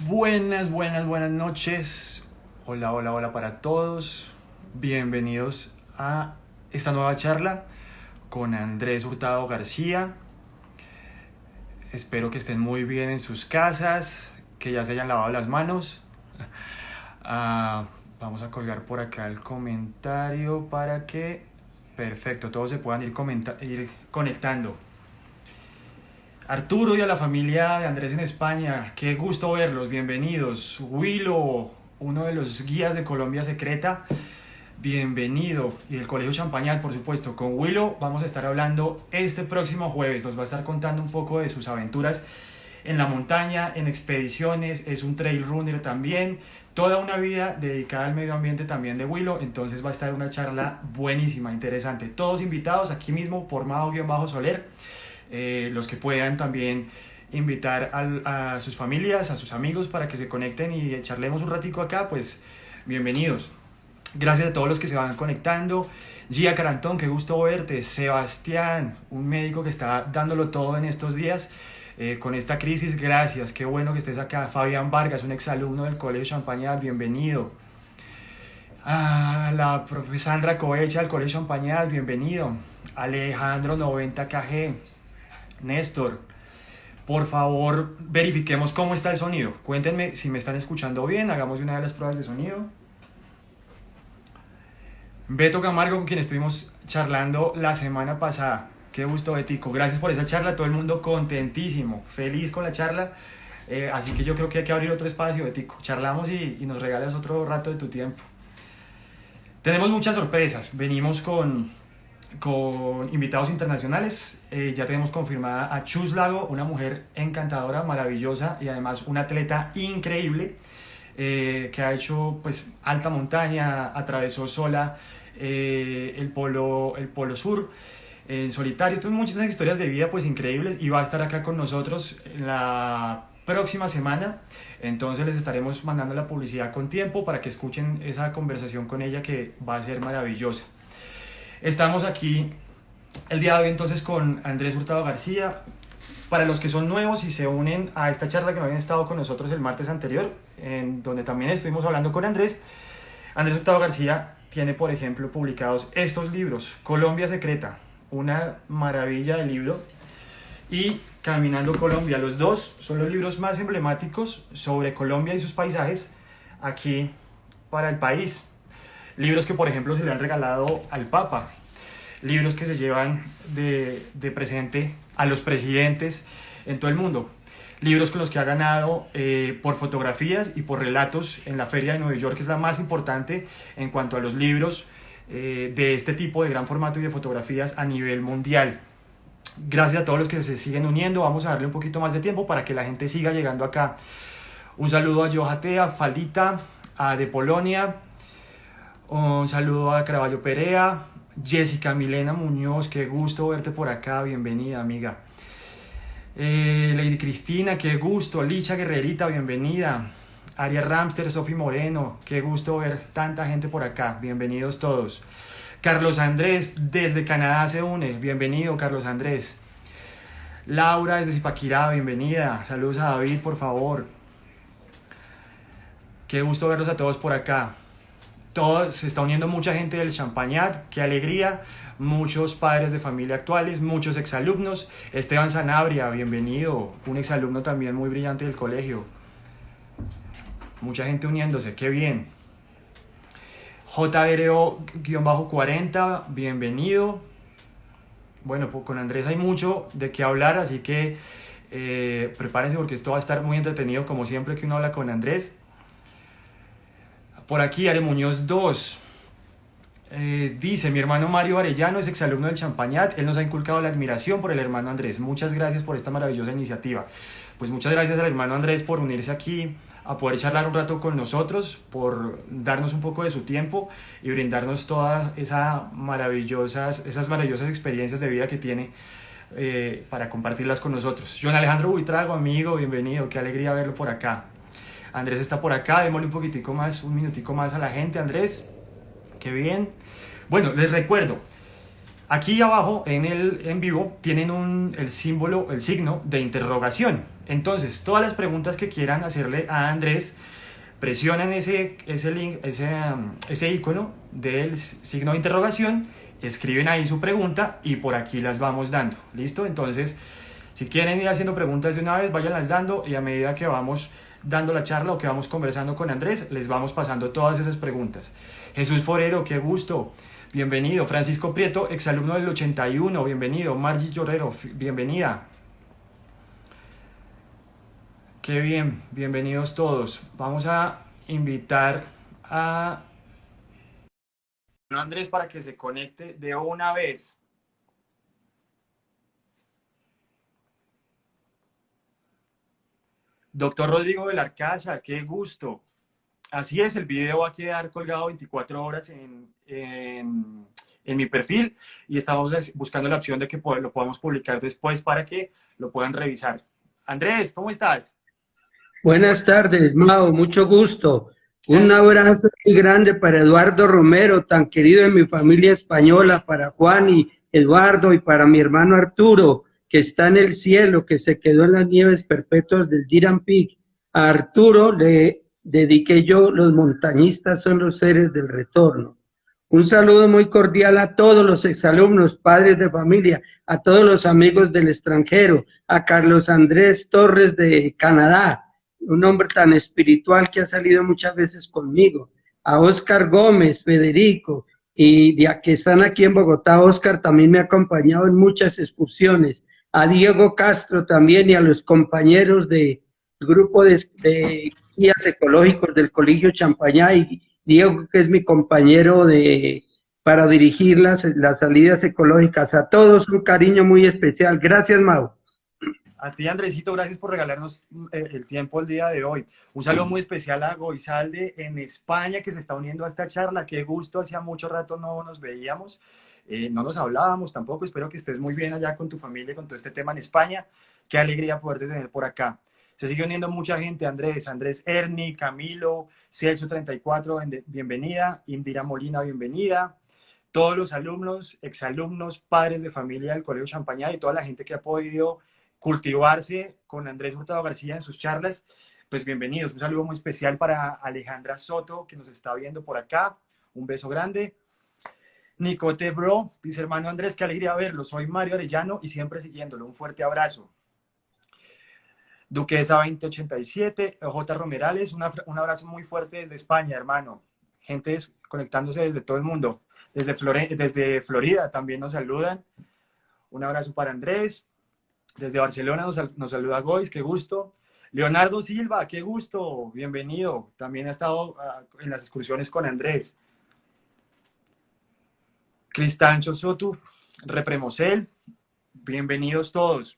Buenas noches. Hola para todos. Bienvenidos a esta nueva charla con Andrés Hurtado García. Espero que estén muy bien en sus casas, que ya se hayan lavado las manos. Vamos a colgar por acá el comentario para que, perfecto, todos se puedan ir conectando. Arturo y a la familia de Andrés en España, qué gusto verlos, bienvenidos. Willow, uno de los guías de Colombia Secreta, bienvenido. Y el Colegio Champañat, por supuesto. Con Willow vamos a estar hablando este próximo jueves, nos va a estar contando un poco de sus aventuras en la montaña, en expediciones, es un trail runner también, toda una vida dedicada al medio ambiente también de Willow, entonces va a estar una charla buenísima, interesante. Todos invitados aquí mismo por Mao-Soler. Los que puedan también invitar a sus familias, a sus amigos para que se conecten y charlemos un ratico acá, pues bienvenidos. Gracias a todos los que se van conectando. Gia Carantón, qué gusto verte. Sebastián, un médico que está dándolo todo en estos días con esta crisis, gracias, qué bueno que estés acá. Fabián Vargas, un exalumno del Colegio Champañat, bienvenido. La profesora Sandra Coecha del Colegio Champañat, bienvenido. Alejandro 90KG, Néstor, por favor verifiquemos cómo está el sonido. Cuéntenme si me están escuchando bien, hagamos una de las pruebas de sonido. Beto Camargo, con quien estuvimos charlando la semana pasada. Qué gusto, Betico. Gracias por esa charla, todo el mundo contentísimo, feliz con la charla. Así que yo creo que hay que abrir otro espacio, Betico. Charlamos y nos regalas otro rato de tu tiempo. Tenemos muchas sorpresas. Venimos con invitados internacionales. Ya tenemos confirmada a Chus Lago, una mujer encantadora, maravillosa y además una atleta increíble que ha hecho pues alta montaña, atravesó sola el polo sur en solitario. Tuvo muchas historias de vida pues increíbles y va a estar acá con nosotros en la próxima semana. Entonces les estaremos mandando la publicidad con tiempo para que escuchen esa conversación con ella que va a ser maravillosa. Estamos aquí el día de hoy entonces con Andrés Hurtado García. Para los que son nuevos y se unen a esta charla que no habían estado con nosotros el martes anterior, en donde también estuvimos hablando con Andrés Hurtado García tiene, por ejemplo, publicados estos libros: Colombia Secreta, una maravilla de libro, y Caminando Colombia. Los dos son los libros más emblemáticos sobre Colombia y sus paisajes aquí para el país. Libros que, por ejemplo, se le han regalado al Papa. Libros que se llevan de presente a los presidentes en todo el mundo. Libros con los que ha ganado por fotografías y por relatos en la Feria de Nueva York, que es la más importante en cuanto a los libros de este tipo de gran formato y de fotografías a nivel mundial. Gracias a todos los que se siguen uniendo. Vamos a darle un poquito más de tiempo para que la gente siga llegando acá. Un saludo a Johatea, Falita, a De Polonia. Un saludo a Caraballo Perea. Jessica Milena Muñoz, qué gusto verte por acá, bienvenida amiga. Lady Cristina, qué gusto. Licha Guerrerita, bienvenida. Aria Ramster, Sofi Moreno, qué gusto ver tanta gente por acá, bienvenidos todos. Carlos Andrés desde Canadá se une, bienvenido Carlos Andrés. Laura desde Zipaquirá, bienvenida. Saludos a David, por favor. Qué gusto verlos a todos por acá. Se está uniendo mucha gente del Champañat, qué alegría. Muchos padres de familia actuales, muchos exalumnos. Esteban Sanabria, bienvenido, un exalumno también muy brillante del colegio. Mucha gente uniéndose, qué bien. JRO-40, bienvenido. Bueno, pues con Andrés hay mucho de qué hablar, así que prepárense porque esto va a estar muy entretenido como siempre que uno habla con Andrés. Por aquí, Are Muñoz 2 dice: mi hermano Mario Arellano es exalumno del Champañat, él nos ha inculcado la admiración por el hermano Andrés. Muchas gracias por esta maravillosa iniciativa. Pues muchas gracias al hermano Andrés por unirse aquí a poder charlar un rato con nosotros, por darnos un poco de su tiempo y brindarnos todas esas maravillosas experiencias de vida que tiene para compartirlas con nosotros. John Alejandro Buitrago, amigo, bienvenido, qué alegría verlo por acá. Andrés está por acá, démosle un minutico más a la gente, Andrés, qué bien. Bueno, les recuerdo, Aquí abajo en el en vivo tienen el símbolo, el signo de interrogación. Entonces, todas las preguntas que quieran hacerle a Andrés, presionan ese link, ese icono del signo de interrogación, escriben ahí su pregunta y por aquí las vamos dando. ¿Listo? Entonces, si quieren ir haciendo preguntas de una vez, váyanlas dando y a medida que vamos dando la charla o que vamos conversando con Andrés, les vamos pasando todas esas preguntas. Jesús Forero, qué gusto. Bienvenido. Francisco Prieto, exalumno del 81, bienvenido. Margie Llorero, bienvenida. Qué bien, bienvenidos todos. Vamos a invitar a Andrés para que se conecte de una vez. Doctor Rodrigo de la Arcaza, qué gusto. Así es, el video va a quedar colgado 24 horas en mi perfil y estamos buscando la opción de que lo podamos publicar después para que lo puedan revisar. Andrés, ¿cómo estás? Buenas tardes, Mao, mucho gusto. Qué Un alegría. abrazo muy grande para Eduardo Romero, tan querido en mi familia española, para Juan y Eduardo y para mi hermano Arturo, que está en el cielo, que se quedó en las nieves perpetuas del Diran Peak. A Arturo le dediqué yo, los montañistas son los seres del retorno. Un saludo muy cordial a todos los exalumnos, padres de familia, a todos los amigos del extranjero, a Carlos Andrés Torres de Canadá, un hombre tan espiritual que ha salido muchas veces conmigo, a Oscar Gómez, Federico, y ya que están aquí en Bogotá, Oscar también me ha acompañado en muchas excursiones, a Diego Castro también y a los compañeros del grupo de guías ecológicos del Colegio Champañá y Diego, que es mi compañero para dirigir las salidas ecológicas. A todos un cariño muy especial. Gracias, Mau. A ti, Andresito, gracias por regalarnos el tiempo el día de hoy. Un saludo muy especial a Goizalde en España, que se está uniendo a esta charla. Qué gusto, hacía mucho rato no nos veíamos, no nos hablábamos tampoco. Espero que estés muy bien allá con tu familia, con todo este tema en España. Qué alegría poderte tener por acá. Se sigue uniendo mucha gente, Andrés Erni, Camilo, Celso34, bienvenida, Indira Molina, bienvenida. Todos los alumnos, exalumnos, padres de familia del Colegio Champañá y toda la gente que ha podido cultivarse con Andrés Hurtado García en sus charlas, pues bienvenidos. Un saludo muy especial para Alejandra Soto, que nos está viendo por acá. Un beso grande. Nicote Bro, dice hermano Andrés, qué alegría verlo. Soy Mario Arellano y siempre siguiéndolo. Un fuerte abrazo. Duquesa 2087, J. Romerales, un abrazo muy fuerte desde España, hermano. Gente conectándose desde todo el mundo. Desde Florida también nos saludan. Un abrazo para Andrés. Desde Barcelona nos saluda Gois, qué gusto. Leonardo Silva, qué gusto, bienvenido. También ha estado en las excursiones con Andrés. Cristancho Soto, Repremosel, bienvenidos todos.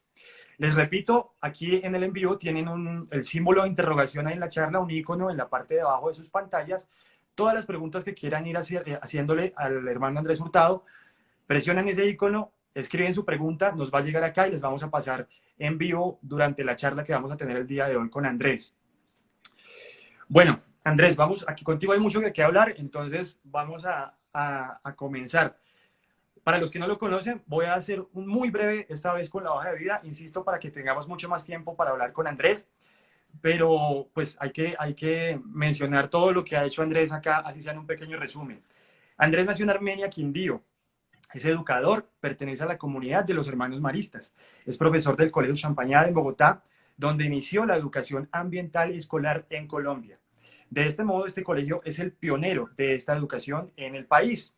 Les repito, aquí en el en vivo tienen el símbolo de interrogación ahí en la charla, un icono en la parte de abajo de sus pantallas. Todas las preguntas que quieran ir haciéndole al hermano Andrés Hurtado, presionan ese icono, escriben su pregunta, nos va a llegar acá y les vamos a pasar en vivo durante la charla que vamos a tener el día de hoy con Andrés. Bueno, Andrés, vamos, aquí contigo hay mucho que hablar, entonces vamos a comenzar. Para los que no lo conocen, voy a hacer un muy breve, esta vez con la hoja de vida, insisto, para que tengamos mucho más tiempo para hablar con Andrés, pero pues hay que mencionar todo lo que ha hecho Andrés acá, así sea en un pequeño resumen. Andrés nació en Armenia, Quindío. Es educador, pertenece a la comunidad de los hermanos maristas. Es profesor del Colegio Champañá en Bogotá, donde inició la educación ambiental y escolar en Colombia. De este modo, este colegio es el pionero de esta educación en el país.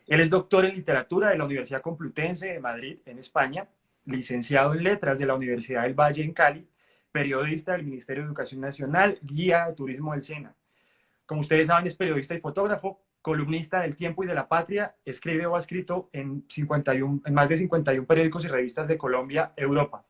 Él es doctor en literatura de la Universidad Complutense de Madrid, en España, licenciado en letras de la Universidad del Valle en Cali, periodista del Ministerio de Educación Nacional, guía de turismo del SENA. Como ustedes saben, es periodista y fotógrafo, columnista del Tiempo y de la Patria, escribe o ha escrito en más de 51 periódicos y revistas de Colombia, Europa.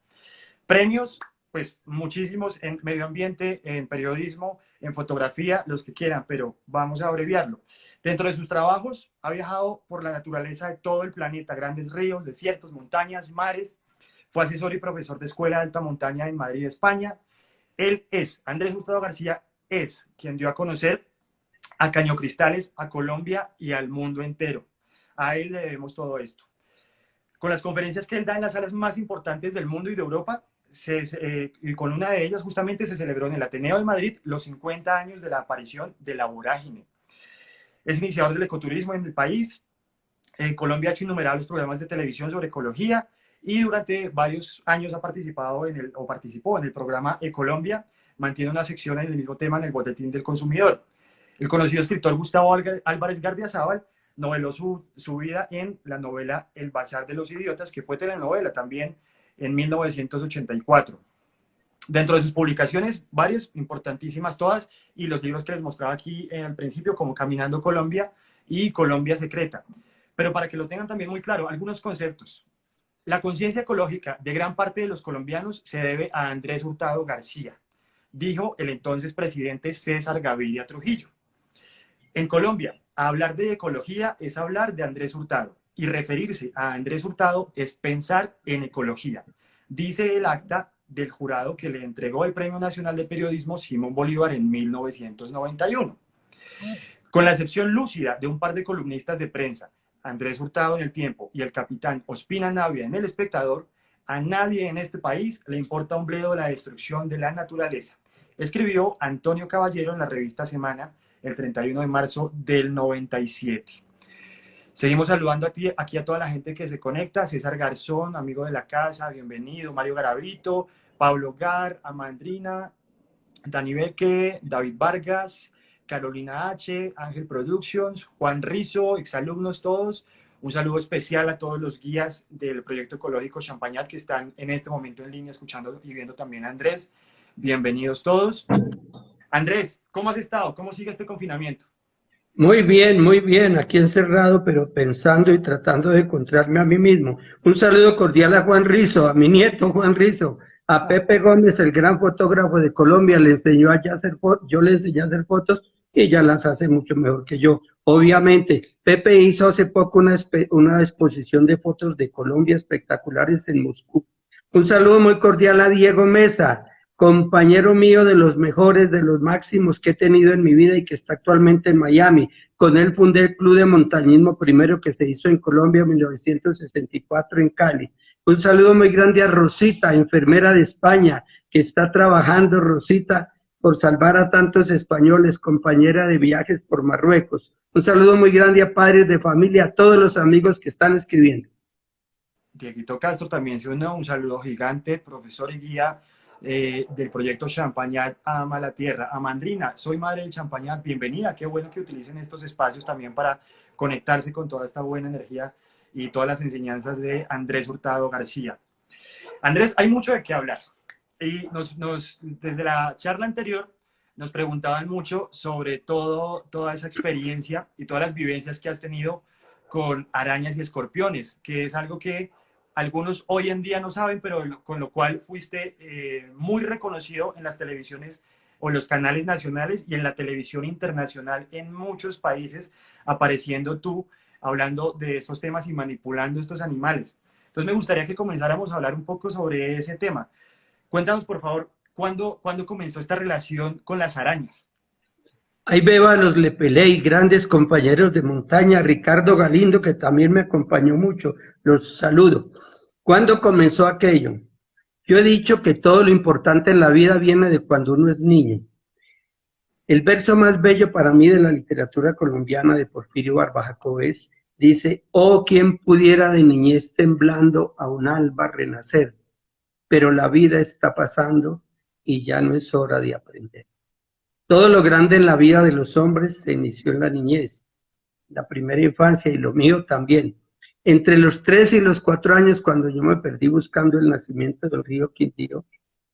Premios, pues muchísimos en medio ambiente, en periodismo, en fotografía, los que quieran, pero vamos a abreviarlo. Dentro de sus trabajos, ha viajado por la naturaleza de todo el planeta, grandes ríos, desiertos, montañas, mares. Fue asesor y profesor de Escuela de Alta Montaña en Madrid, España. Andrés Hurtado García, es quien dio a conocer a Cañocristales, a Colombia y al mundo entero. A él le debemos todo esto. con las conferencias que él da en las salas más importantes del mundo y de Europa, y con una de ellas justamente se celebró en el Ateneo de Madrid los 50 años de la aparición de la vorágine. Es iniciador del ecoturismo en el país. En Colombia ha hecho innumerables programas de televisión sobre ecología y durante varios años ha participado participó en el programa Ecolombia. Mantiene una sección en el mismo tema en el Boletín del Consumidor. El conocido escritor Gustavo Álvarez Gardiazabal noveló su vida en la novela El Bazar de los Idiotas, que fue telenovela también en 1984. Dentro de sus publicaciones, varias, importantísimas todas, y los libros que les mostraba aquí al principio, como Caminando Colombia y Colombia Secreta. Pero para que lo tengan también muy claro, algunos conceptos. La conciencia ecológica de gran parte de los colombianos se debe a Andrés Hurtado García, dijo el entonces presidente César Gaviria Trujillo. En Colombia, hablar de ecología es hablar de Andrés Hurtado, y referirse a Andrés Hurtado es pensar en ecología, dice el acta del jurado que le entregó el Premio Nacional de Periodismo Simón Bolívar en 1991. Con la excepción lúcida de un par de columnistas de prensa, Andrés Hurtado en El Tiempo y el capitán Ospina Navia en El Espectador, a nadie en este país le importa un bledo la destrucción de la naturaleza, escribió Antonio Caballero en la revista Semana el 31 de marzo del 97. Seguimos saludando aquí a toda la gente que se conecta. César Garzón, amigo de la casa, bienvenido. Mario Garavito, Pablo Gar, Amandrina, Dani Beque, David Vargas, Carolina H., Ángel Productions, Juan Rizo, exalumnos todos. Un saludo especial a todos los guías del proyecto ecológico Champañat que están en este momento en línea escuchando y viendo también a Andrés. Bienvenidos todos. Andrés, ¿cómo has estado? ¿Cómo sigue este confinamiento? Muy bien, aquí encerrado, pero pensando y tratando de encontrarme a mí mismo. Un saludo cordial a Juan Rizo, a mi nieto Juan Rizo, a Pepe Gómez, el gran fotógrafo de Colombia, le enseñó a hacer fotos, yo le enseñé a hacer fotos y ella las hace mucho mejor que yo. Obviamente, Pepe hizo hace poco una exposición de fotos de Colombia espectaculares en Moscú. Un saludo muy cordial a Diego Mesa, compañero mío de los mejores, de los máximos que he tenido en mi vida y que está actualmente en Miami. Con él fundé el Club de Montañismo primero que se hizo en Colombia en 1964 en Cali. Un saludo muy grande a Rosita, enfermera de España, que está trabajando, Rosita, por salvar a tantos españoles, compañera de viajes por Marruecos. Un saludo muy grande a padres de familia, a todos los amigos que están escribiendo. Dieguito Castro también se unió, un saludo gigante, profesor y guía del proyecto Champañat Ama la Tierra. Amandrina, soy madre del Champañat, bienvenida, qué bueno que utilicen estos espacios también para conectarse con toda esta buena energía y todas las enseñanzas de Andrés Hurtado García. Andrés, hay mucho de qué hablar y desde la charla anterior nos preguntaban mucho sobre toda esa experiencia y todas las vivencias que has tenido con arañas y escorpiones, que es algo que algunos hoy en día no saben, pero con lo cual fuiste muy reconocido en las televisiones o en los canales nacionales y en la televisión internacional en muchos países, apareciendo tú, hablando de estos temas y manipulando estos animales. Entonces me gustaría que comenzáramos a hablar un poco sobre ese tema. Cuéntanos, por favor, ¿cuándo comenzó esta relación con las arañas? Ahí veo a los Lepeley, grandes compañeros de montaña, Ricardo Galindo, que también me acompañó mucho, los saludo. ¿Cuándo comenzó aquello? Yo he dicho que todo lo importante en la vida viene de cuando uno es niño. El verso más bello para mí de la literatura colombiana de Porfirio Barba-Jacobés dice: oh, quien pudiera de niñez temblando a un alba renacer, pero la vida está pasando y ya no es hora de aprender. Todo lo grande en la vida de los hombres se inició en la niñez, la primera infancia, y lo mío también. Entre los 3 y los 4 años, cuando yo me perdí buscando el nacimiento del río Quindío,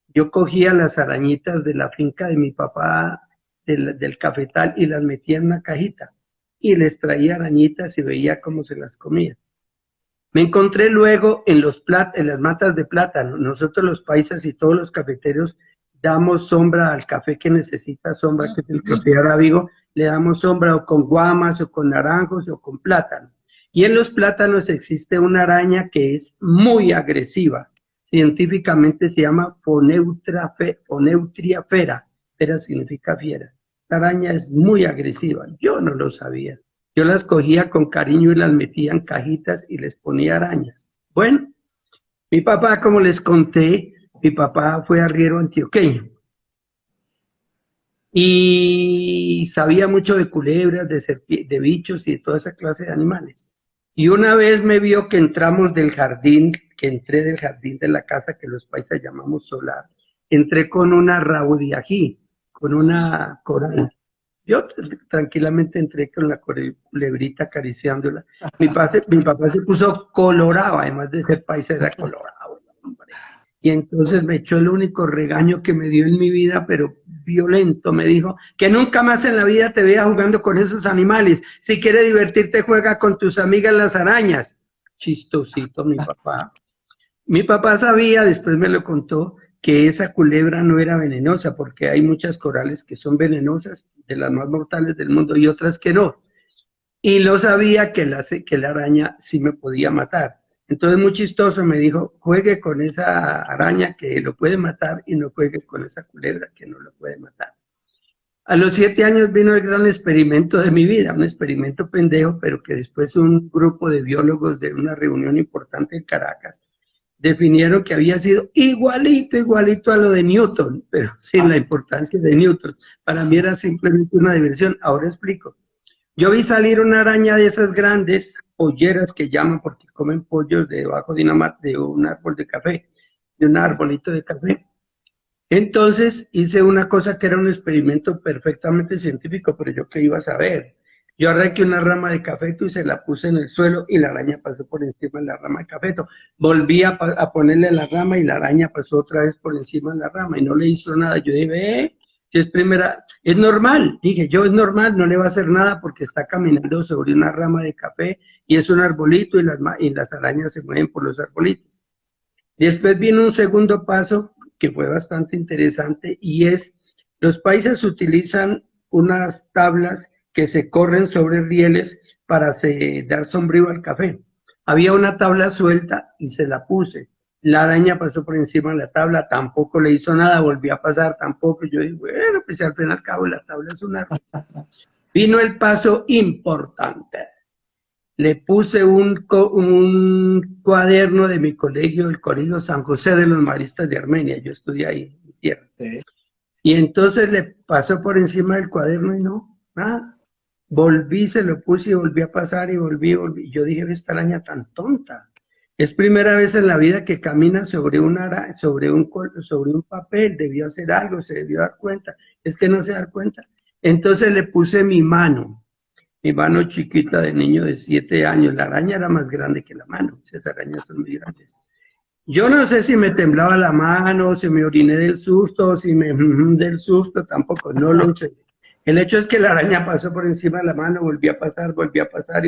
yo cogía las arañitas de la finca de mi papá, del cafetal, y las metía en una cajita, y les traía arañitas y veía cómo se las comía. Me encontré luego en las matas de plátano. Nosotros los paisas y todos los cafeteros damos sombra al café que necesita sombra, que es el café arábigo, le damos sombra o con guamas, o con naranjos, o con plátano. Y en los plátanos existe una araña que es muy agresiva. Científicamente se llama Phoneutria fera. Fera significa fiera. La araña es muy agresiva. Yo no lo sabía. Yo las cogía con cariño y las metía en cajitas y les ponía arañas. Bueno, mi papá, como les conté, mi papá fue arriero antioqueño y sabía mucho de culebras, de bichos y de toda esa clase de animales. Y una vez me vio que entramos del jardín, que entré del jardín de la casa que los paisas llamamos solar, entré con una raudiají, con una coral. Yo tranquilamente entré con la culebrita acariciándola. Mi papá se puso colorado, además de ser paisa, era colorado, hombre. Y entonces me echó el único regaño que me dio en mi vida, pero violento. Me dijo que nunca más en la vida te veas jugando con esos animales. Si quieres divertirte, juega con tus amigas las arañas. Chistosito mi papá. Mi papá sabía, después me lo contó, que esa culebra no era venenosa, porque hay muchas corales que son venenosas, de las más mortales del mundo, y otras que no. Y lo sabía que la araña sí me podía matar. Entonces, muy chistoso, me dijo, juegue con esa araña que lo puede matar y no juegue con esa culebra que no lo puede matar. A los 7 años vino el gran experimento de mi vida, un experimento pendejo, pero que después un grupo de biólogos de una reunión importante en Caracas definieron que había sido igualito a lo de Newton, pero sin la importancia de Newton. Para mí era simplemente una diversión. Ahora explico. Yo vi salir una araña de esas grandes polleras que llaman porque comen pollos debajo de un árbol de café, de un arbolito de café. Entonces hice una cosa que era un experimento perfectamente científico, pero yo qué iba a saber. Yo arranqué una rama de cafeto y se la puse en el suelo y la araña pasó por encima de la rama de cafeto. Volví a ponerle la rama y la araña pasó otra vez por encima de la rama y no le hizo nada. Yo dije, si es primera, es normal. Dije, yo es normal, no le va a hacer nada porque está caminando sobre una rama de café y es un arbolito y las arañas se mueven por los arbolitos. Después vino un segundo paso que fue bastante interesante y es, los países utilizan unas tablas que se corren sobre rieles para dar sombrío al café. Había una tabla suelta y se la puse. La araña pasó por encima de la tabla, tampoco le hizo nada, volvió a pasar, tampoco. Yo dije, bueno, pues al fin y al cabo la tabla es un árbol. Vino el paso importante. Le puse un cuaderno de mi colegio, el Colegio San José de los Maristas de Armenia. Yo estudié ahí en mi tierra. Sí. Y entonces le pasó por encima del cuaderno y no, nada. Volví, se lo puse y volví a pasar y volví. Yo dije, esta araña tan tonta. Es primera vez en la vida que camina sobre un papel, debió hacer algo, se debió dar cuenta. Es que no se da cuenta. Entonces le puse mi mano chiquita de niño de 7 años. La araña era más grande que la mano, esas arañas son muy grandes. Yo no sé si me temblaba la mano, si me oriné del susto, del susto, tampoco, no lo sé. El hecho es que la araña pasó por encima de la mano, volvió a pasar y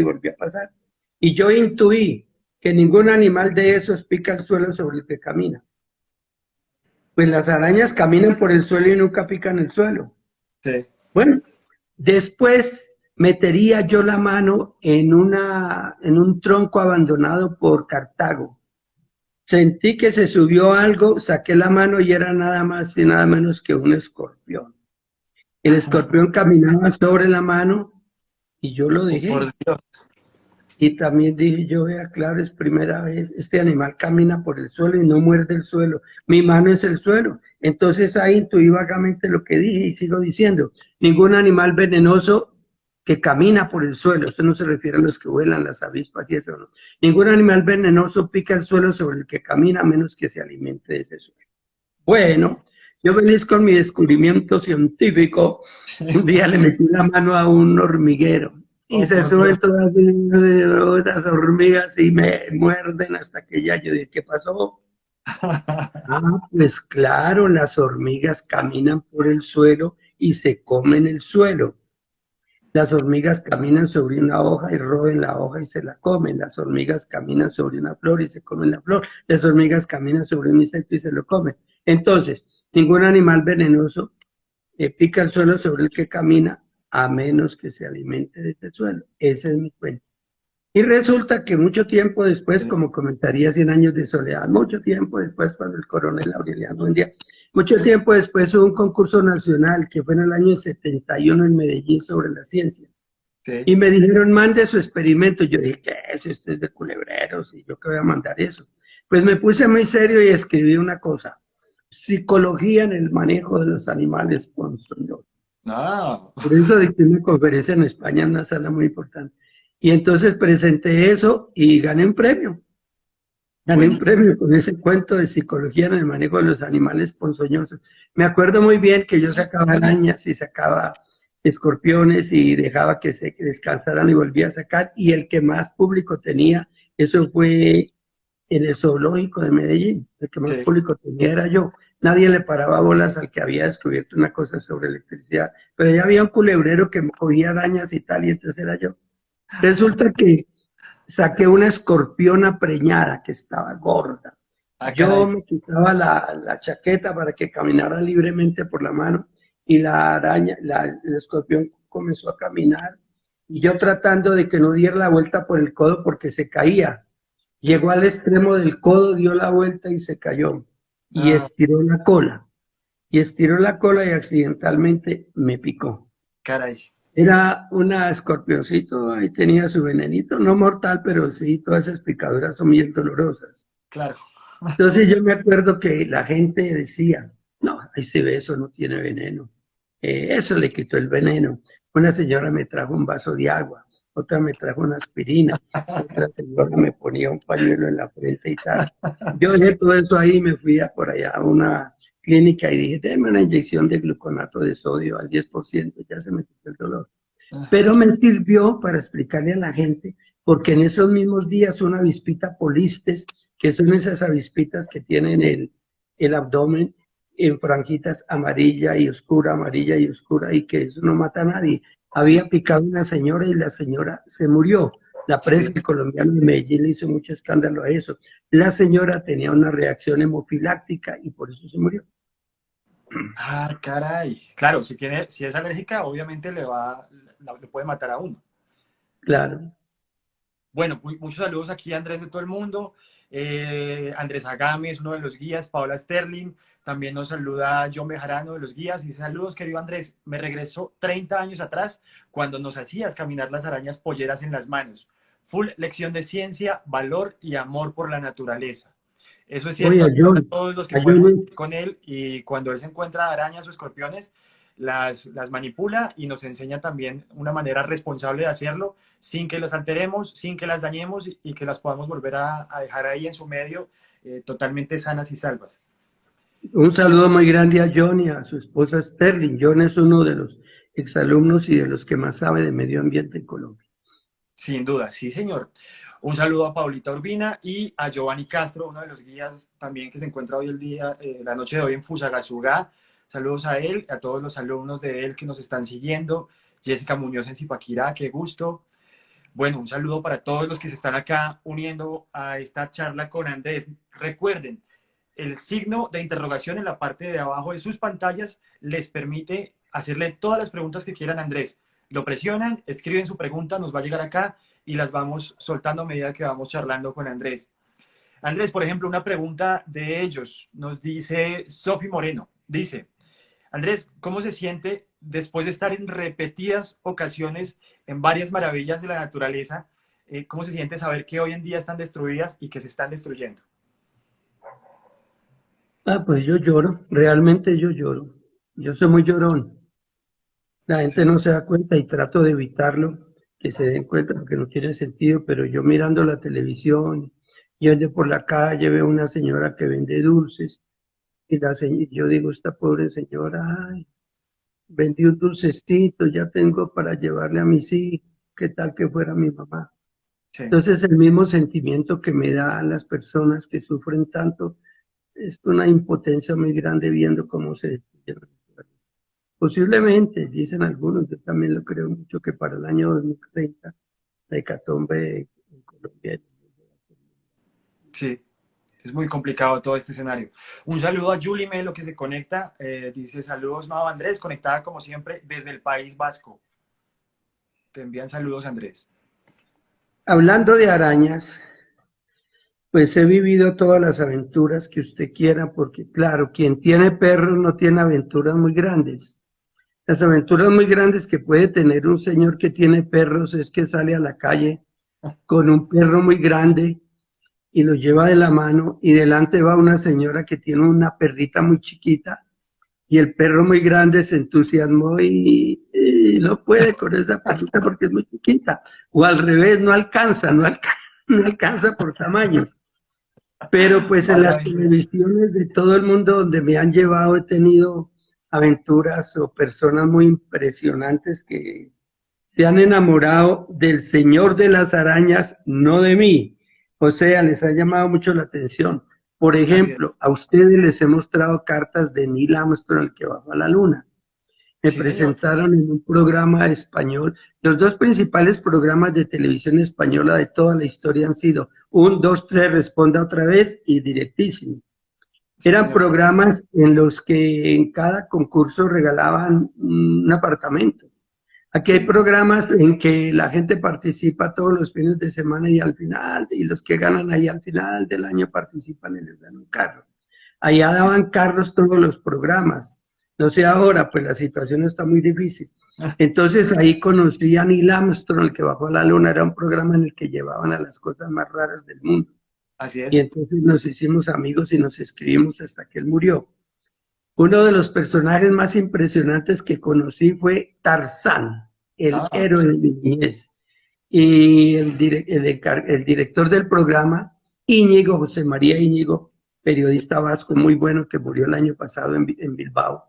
volvió a pasar. Y yo intuí que ningún animal de esos pica el suelo sobre el que camina. Pues las arañas caminan por el suelo y nunca pican el suelo. Sí. Bueno, después metería yo la mano en un tronco abandonado por Cartago. Sentí que se subió algo, saqué la mano y era nada más y nada menos que un escorpión. El escorpión caminaba sobre la mano y yo lo dejé. Por Dios. Y también dije yo, vea, claro, es primera vez, este animal camina por el suelo y no muerde el suelo. Mi mano es el suelo. Entonces ahí intuí vagamente lo que dije y sigo diciendo. Ningún animal venenoso que camina por el suelo, esto no se refiere a los que vuelan, las avispas y eso, no. Ningún animal venenoso pica el suelo sobre el que camina a menos que se alimente de ese suelo. Bueno, yo feliz con mi descubrimiento científico, un día le metí la mano a un hormiguero y se suben todas las hormigas y me muerden hasta que ya yo dije, ¿qué pasó? Pues claro, las hormigas caminan por el suelo y se comen el suelo. Las hormigas caminan sobre una hoja y roden la hoja y se la comen. Las hormigas caminan sobre una flor y se comen la flor. Las hormigas caminan sobre un insecto y se lo comen. Entonces, ningún animal venenoso pica el suelo sobre el que camina a menos que se alimente de este suelo. Ese es mi cuento. Y resulta que mucho tiempo después, como comentaría 100 años de soledad, mucho tiempo después, cuando el coronel Aureliano Buendía, mucho tiempo después hubo un concurso nacional que fue en el año 71 en Medellín sobre la ciencia. Sí, Y me dijeron, mande su experimento. Yo dije, ¿qué es? Este es de culebreros, y yo qué voy a mandar eso. Pues me puse muy serio y escribí una cosa: psicología en el manejo de los animales ponzoñosos. no, Por eso dicté una conferencia en España, en una sala muy importante. Y entonces presenté eso y gané un premio. Gané un bueno, premio con ese cuento de psicología en el manejo de los animales ponzoñosos. Me acuerdo muy bien que yo sacaba arañas y sacaba escorpiones y dejaba que se descansaran y volvía a sacar. Y el que más público tenía, eso fue en el zoológico de Medellín. El que más sí. público tenía era yo. Nadie le paraba bolas al que había descubierto una cosa sobre electricidad. Pero ya había un culebrero que cogía arañas y tal, y entonces era yo. Resulta que saqué una escorpiona preñada que estaba gorda. Ah, Yo caray. me quitaba la chaqueta para que caminara libremente por la mano y la araña, el escorpión comenzó a caminar y yo tratando de que no diera la vuelta por el codo porque se caía. Llegó al extremo del codo, dio la vuelta y se cayó y No, estiró la cola. Y estiró la cola y accidentalmente me picó. caray. Era una escorpioncito, ahí tenía su venenito, no mortal, pero sí, todas esas picaduras son bien dolorosas. Claro. Entonces yo me acuerdo que la gente decía, no, ahí se ve, eso no tiene veneno. Eso le quitó el veneno. Una señora me trajo un vaso de agua, otra me trajo una aspirina, otra señora me ponía un pañuelo en la frente y tal. Yo dejé todo eso ahí y me fui a por allá a una clínica y dije, déme una inyección de gluconato de sodio al 10%, ya se me quitó el dolor. Pero me sirvió para explicarle a la gente, porque en esos mismos días una avispita polistes, que son esas avispitas que tienen el abdomen en franjitas amarilla y oscura, y que eso no mata a nadie. Sí, Había picado una señora y la señora se murió. La prensa sí. colombiana de Medellín le hizo mucho escándalo a eso. La señora tenía una reacción hemofiláctica y por eso se murió. Ah, caray. Claro, si es alérgica, obviamente le puede matar a uno. Claro. Bueno, muchos saludos aquí, Andrés, de todo el mundo. Andrés Agame es uno de los guías, Paola Sterling, también nos saluda John Bejarano de los guías y dice, saludos, querido Andrés, me regreso 30 años atrás cuando nos hacías caminar las arañas polleras en las manos. Full lección de ciencia, valor y amor por la naturaleza. Eso es Oye, cierto, a John, todos los que a podemos John, ir con él y cuando él se encuentra arañas o escorpiones, las manipula y nos enseña también una manera responsable de hacerlo sin que las alteremos, sin que las dañemos y que las podamos volver a dejar ahí en su medio totalmente sanas y salvas. un saludo muy grande a John y a su esposa Sterling. John es uno de los exalumnos y de los que más sabe de medio ambiente en Colombia. Sin duda, sí, señor. Un saludo a Paulita Urbina y a Giovanni Castro, uno de los guías también que se encuentra hoy el día, la noche de hoy en Fusagasugá. Saludos a él, a todos los alumnos de él que nos están siguiendo. Jessica Muñoz en Zipaquirá, qué gusto. Bueno, un saludo para todos los que se están acá uniendo a esta charla con Andrés. Recuerden, el signo de interrogación en la parte de abajo de sus pantallas les permite hacerle todas las preguntas que quieran a Andrés. Lo presionan, escriben su pregunta, nos va a llegar acá y las vamos soltando a medida que vamos charlando con Andrés. Andrés, por ejemplo, una pregunta de ellos nos dice Sofi Moreno. Dice, Andrés, ¿cómo se siente después de estar en repetidas ocasiones en varias maravillas de la naturaleza? ¿Cómo se siente saber que hoy en día están destruidas y que se están destruyendo? Ah, pues yo lloro, realmente yo lloro. Yo soy muy llorón. La gente Sí, no se da cuenta y trato de evitarlo, que se den cuenta porque no tiene sentido, pero yo mirando la televisión, yendo por la calle, veo una señora que vende dulces y yo digo, esta pobre señora, ay, vendí un dulcecito, ya tengo para llevarle a mis hijos, qué tal que fuera mi mamá. sí. Entonces el mismo sentimiento que me da a las personas que sufren tanto es una impotencia muy grande viendo cómo se destruye la naturaleza. Posiblemente, dicen algunos, yo también lo creo mucho, que para el año 2030 la hecatombe en Colombia. Sí, es muy complicado todo este escenario. Un saludo a Julie Melo que se conecta. Dice saludos, Mao Andrés, conectada como siempre desde el País Vasco. Te envían saludos, Andrés. Hablando de arañas, pues he vivido todas las aventuras que usted quiera, porque claro, quien tiene perros no tiene aventuras muy grandes. Las aventuras muy grandes que puede tener un señor que tiene perros es que sale a la calle con un perro muy grande y lo lleva de la mano y delante va una señora que tiene una perrita muy chiquita y el perro muy grande se entusiasmó y no puede con esa perrita porque es muy chiquita. O al revés, no alcanza por tamaño. Pero pues en Vaya las aventura. televisiones de todo el mundo donde me han llevado he tenido aventuras o personas muy impresionantes que se han enamorado del Señor de las Arañas, no de mí. O sea, les ha llamado mucho la atención. Por Así es. ejemplo, a ustedes les he mostrado cartas de Neil Armstrong, el que bajó a la luna. Me Sí, señor. presentaron en un programa español. Los dos principales programas de televisión española de toda la historia han sido Un, Dos, Tres, Responda Otra Vez y Directísimo. Sí, Eran señor. programas en los que en cada concurso regalaban un apartamento. Aquí hay Sí, programas en que la gente participa todos los fines de semana y al final, y los que ganan ahí al final del año participan y les dan un carro. Allá sí. daban carros todos los programas. No sé ahora, pues la situación está muy difícil. Ah, Entonces ahí conocí a Neil Armstrong, el que bajó a la luna, era un programa en el que llevaban a las cosas más raras del mundo. así Y es. entonces nos hicimos amigos y nos escribimos hasta que él murió. Uno de los personajes más impresionantes que conocí fue Tarzán, el Ah, héroe de mi niñez. Y el director del programa, Íñigo, José María Íñigo, sí. periodista vasco muy bueno que murió el año pasado en Bilbao,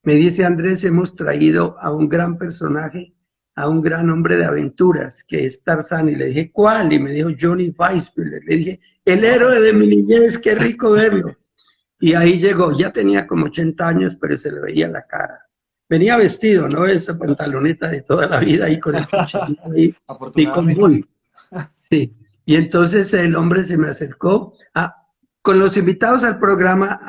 me dice, Andrés, hemos traído a un gran personaje, a un gran hombre de aventuras, que es Tarzán. Y le dije, ¿cuál? Y me dijo, Johnny Weissmuller. Le dije, el héroe de mi niñez, qué rico verlo. Y ahí llegó, ya tenía como 80 años, pero se le veía la cara. Venía vestido, ¿no? Esa pantaloneta de toda la vida ahí con el cuchillito ahí, y con Afortunadamente. bull. Sí. Y entonces el hombre se me acercó. Con los invitados al programa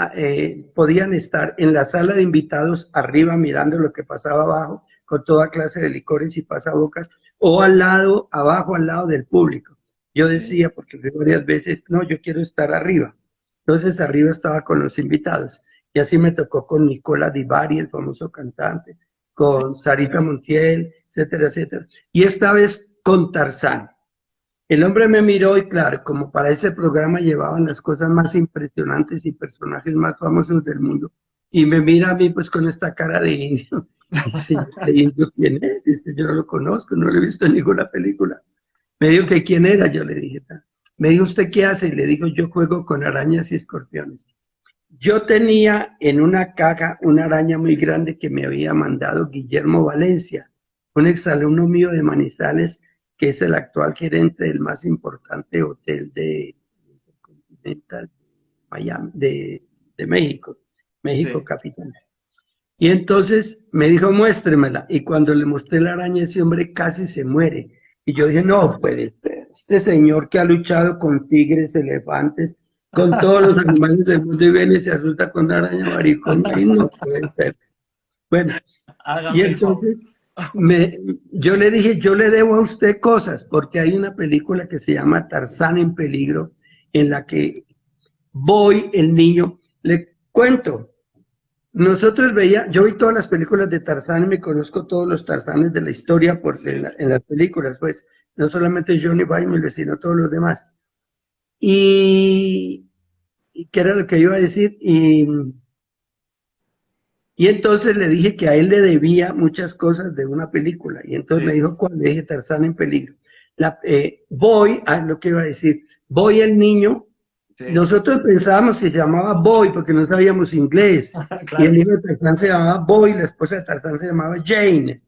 podían estar en la sala de invitados arriba mirando lo que pasaba abajo, con toda clase de licores y pasabocas, o al lado, abajo, al lado del público. Yo Sí, decía, porque fui varias veces, no, yo quiero estar arriba. Entonces arriba estaba con los invitados. Y así me tocó con Nicola Di Bari, el famoso cantante, sí. con Sarita Montiel, etcétera, etcétera. Y esta vez con Tarzán. El hombre me miró y claro, como para ese programa llevaban las cosas más impresionantes y personajes más famosos del mundo. Y me mira a mí pues con esta cara de indio. Y dice, ¿de indio quién es? Este, yo no lo conozco, no lo he visto en ninguna película. Me dijo que quién era, yo le dije. Me dijo, ¿usted qué hace? Y le digo, yo juego con arañas y escorpiones. Yo tenía en una caja una araña muy grande que me había mandado Guillermo Valencia, un exalumno mío de Manizales, que es el actual gerente del más importante hotel de Continental Miami, de México, México Sí. capital. Y entonces me dijo, muéstremela. Y cuando le mostré la araña, ese hombre casi se muere. Y yo dije, no puede ser. Este señor que ha luchado con tigres, elefantes, con todos los animales del mundo y viene y se asusta con una araña maricona. Y no puede ser. Bueno, y Hágame el favor. entonces me, yo le dije, yo le debo a usted cosas, porque hay una película que se llama Tarzán en peligro, en la que voy, el niño, le cuento. Nosotros yo vi todas las películas de Tarzán y me conozco todos los Tarzanes de la historia porque Sí, en las películas, pues, no solamente Johnny Weissmuller, sino todos los demás. Y ¿qué era lo que iba a decir? Y entonces le dije que a él le debía muchas cosas de una película. Y entonces me sí, dijo, ¿cuál? Le dije, Tarzán en peligro. Lo que iba a decir, voy el niño. sí. Nosotros pensábamos que se llamaba Boy porque no sabíamos inglés. Y el Claro. hijo de Tarzán se llamaba Boy, la esposa de Tarzán se llamaba Jane.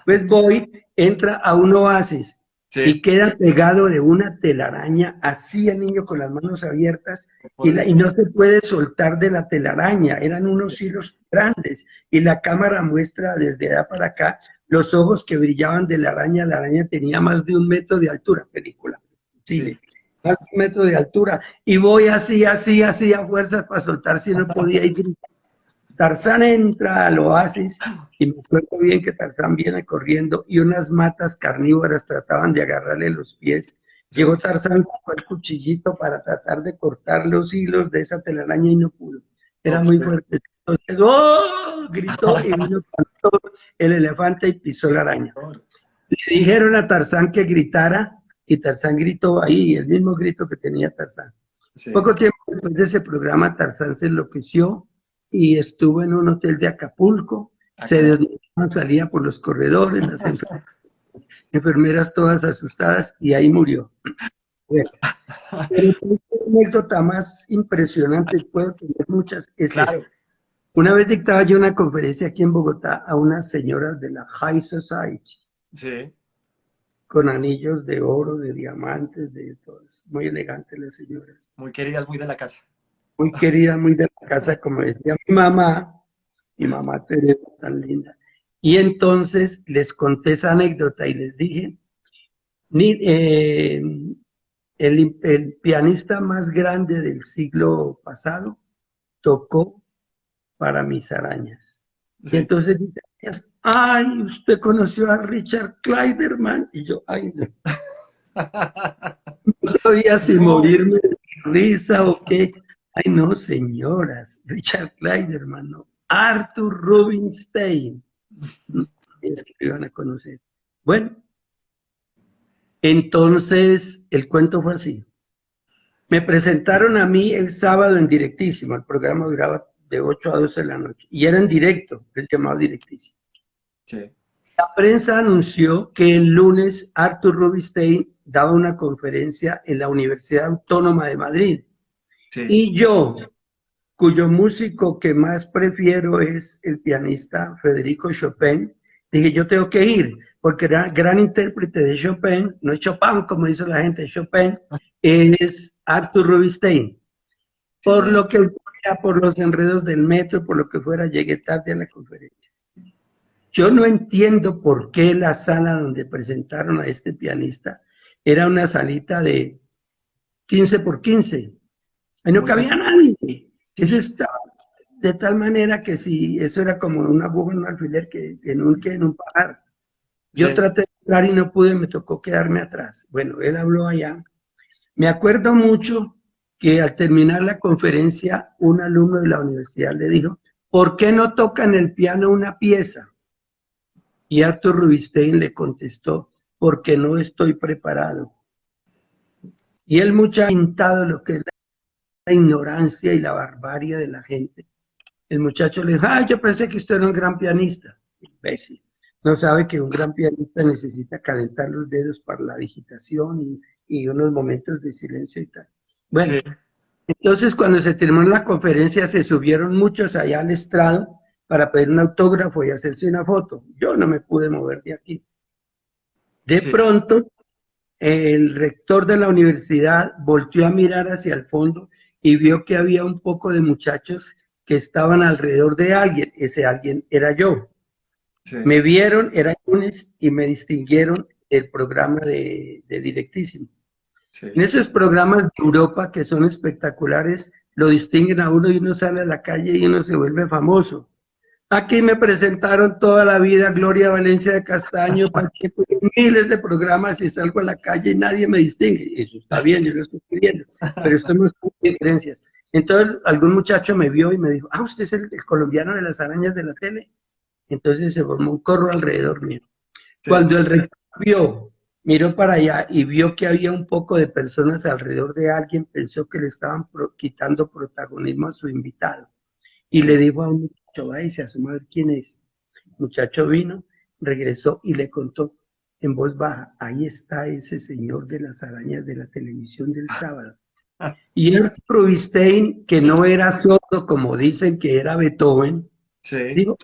Pues Boy entra a un oasis y Sí. queda pegado de una telaraña, así el niño con las manos abiertas, Por y Dios. no se puede soltar de la telaraña, eran unos hilos grandes, y la cámara muestra desde allá para acá los ojos que brillaban de la araña tenía más de 1 metro de altura, película, Sí. Chile, más de 1 metro de altura, y voy así, así, así a fuerzas para soltar si no podía ir. Tarzán entra al oasis y me acuerdo bien que Tarzán viene corriendo y unas matas carnívoras trataban de agarrarle los pies. Sí. Llegó Tarzán con el cuchillito para tratar de cortar los hilos de esa telaraña y no pudo. Era Ok. muy fuerte. Entonces, ¡oh! Gritó y vino Pastor el elefante y pisó la araña. Le dijeron a Tarzán que gritara y Tarzán gritó ahí, el mismo grito que tenía Tarzán. Sí. Poco tiempo después de ese programa, Tarzán se enloqueció y estuvo en un hotel de Acapulco, se desmayó, salía por los corredores, las enfermeras todas asustadas y ahí murió. Bueno, pero la anécdota más impresionante, puedo tener muchas, es Claro. esta. Una vez dictaba yo una conferencia aquí en Bogotá a unas señoras de la High Society, Sí. con anillos de oro, de diamantes, de todas, muy elegantes las señoras. Muy queridas, muy de la casa. Muy querida, muy de la casa, como decía mi mamá Teresa, tan linda. Y entonces les conté esa anécdota y les dije, el pianista más grande del siglo pasado tocó para mis arañas. Y Sí. entonces dicen ellas, ay, usted conoció a Richard Clayderman. Y yo, ay, no, no sabía si No. morirme de risa o qué. Ay, no, señoras, Richard Clayderman, no. Arthur Rubinstein. Es que lo iban a conocer. Bueno, entonces el cuento fue así. Me presentaron a mí el sábado en Directísimo. El programa duraba de 8 a 12 de la noche. Y era en directo, el llamado Directísimo. Sí. La prensa anunció que el lunes Arthur Rubinstein daba una conferencia en la Universidad Autónoma de Madrid. Sí. Y yo, cuyo músico que más prefiero es el pianista Federico Chopin, dije, yo tengo que ir, porque era gran intérprete de Chopin, no es Chopin como dice la gente, es Chopin, es Arthur Rubinstein. Sí, Por señor. lo que fuera, por los enredos del metro, por lo que fuera, llegué tarde a la conferencia. Yo no entiendo por qué la sala donde presentaron a este pianista era una salita de 15 por 15. Ahí no Muy cabía bien. nadie. Eso estaba de tal manera que si eso era como una aguja en un alfiler que en un pajar. Yo Sí. traté de entrar y no pude, me tocó quedarme atrás. Bueno, él habló allá. Me acuerdo mucho que al terminar la conferencia, un alumno de la universidad le dijo, ¿por qué no tocan el piano una pieza? Y Arthur Rubinstein le contestó, porque no estoy preparado. Y él mucho ha pintado lo que es la ignorancia y la barbarie de la gente. El muchacho le dijo, ah, yo pensé que usted era un gran pianista. Imbécil. No sabe que un gran pianista necesita calentar los dedos para la digitación y unos momentos de silencio y tal. Sí. Bueno, entonces cuando se terminó la conferencia se subieron muchos allá al estrado para pedir un autógrafo y hacerse una foto. Yo no me pude mover de aquí. De Sí. pronto, el rector de la universidad volteó a mirar hacia el fondo y vio que había un poco de muchachos que estaban alrededor de alguien. Ese alguien era yo. Sí. Me vieron, era lunes, y me distinguieron el programa de Directísimo. En Sí. esos programas de Europa que son espectaculares, lo distinguen a uno y uno sale a la calle y uno se vuelve famoso. Aquí me presentaron toda la vida Gloria Valencia de Castaño, Pacheco, miles de programas y salgo a la calle y nadie me distingue. Eso está bien, yo lo estoy pidiendo, pero esto no es con diferencias. Entonces algún muchacho me vio y me dijo, ah, usted es el colombiano de las arañas de la tele. Entonces se formó un corro alrededor mío. Sí. Cuando el rector miró para allá y vio que había un poco de personas alrededor de alguien, pensó que le estaban quitando protagonismo a su invitado. Y le Sí. dijo a un muchacho, ay, se asomó a ver quién es. El muchacho vino, regresó y le contó en voz baja, ahí está ese señor de las arañas de la televisión del sábado. Y Arthur Rubinstein, que no era sordo como dicen que era Beethoven, Sí. dijo,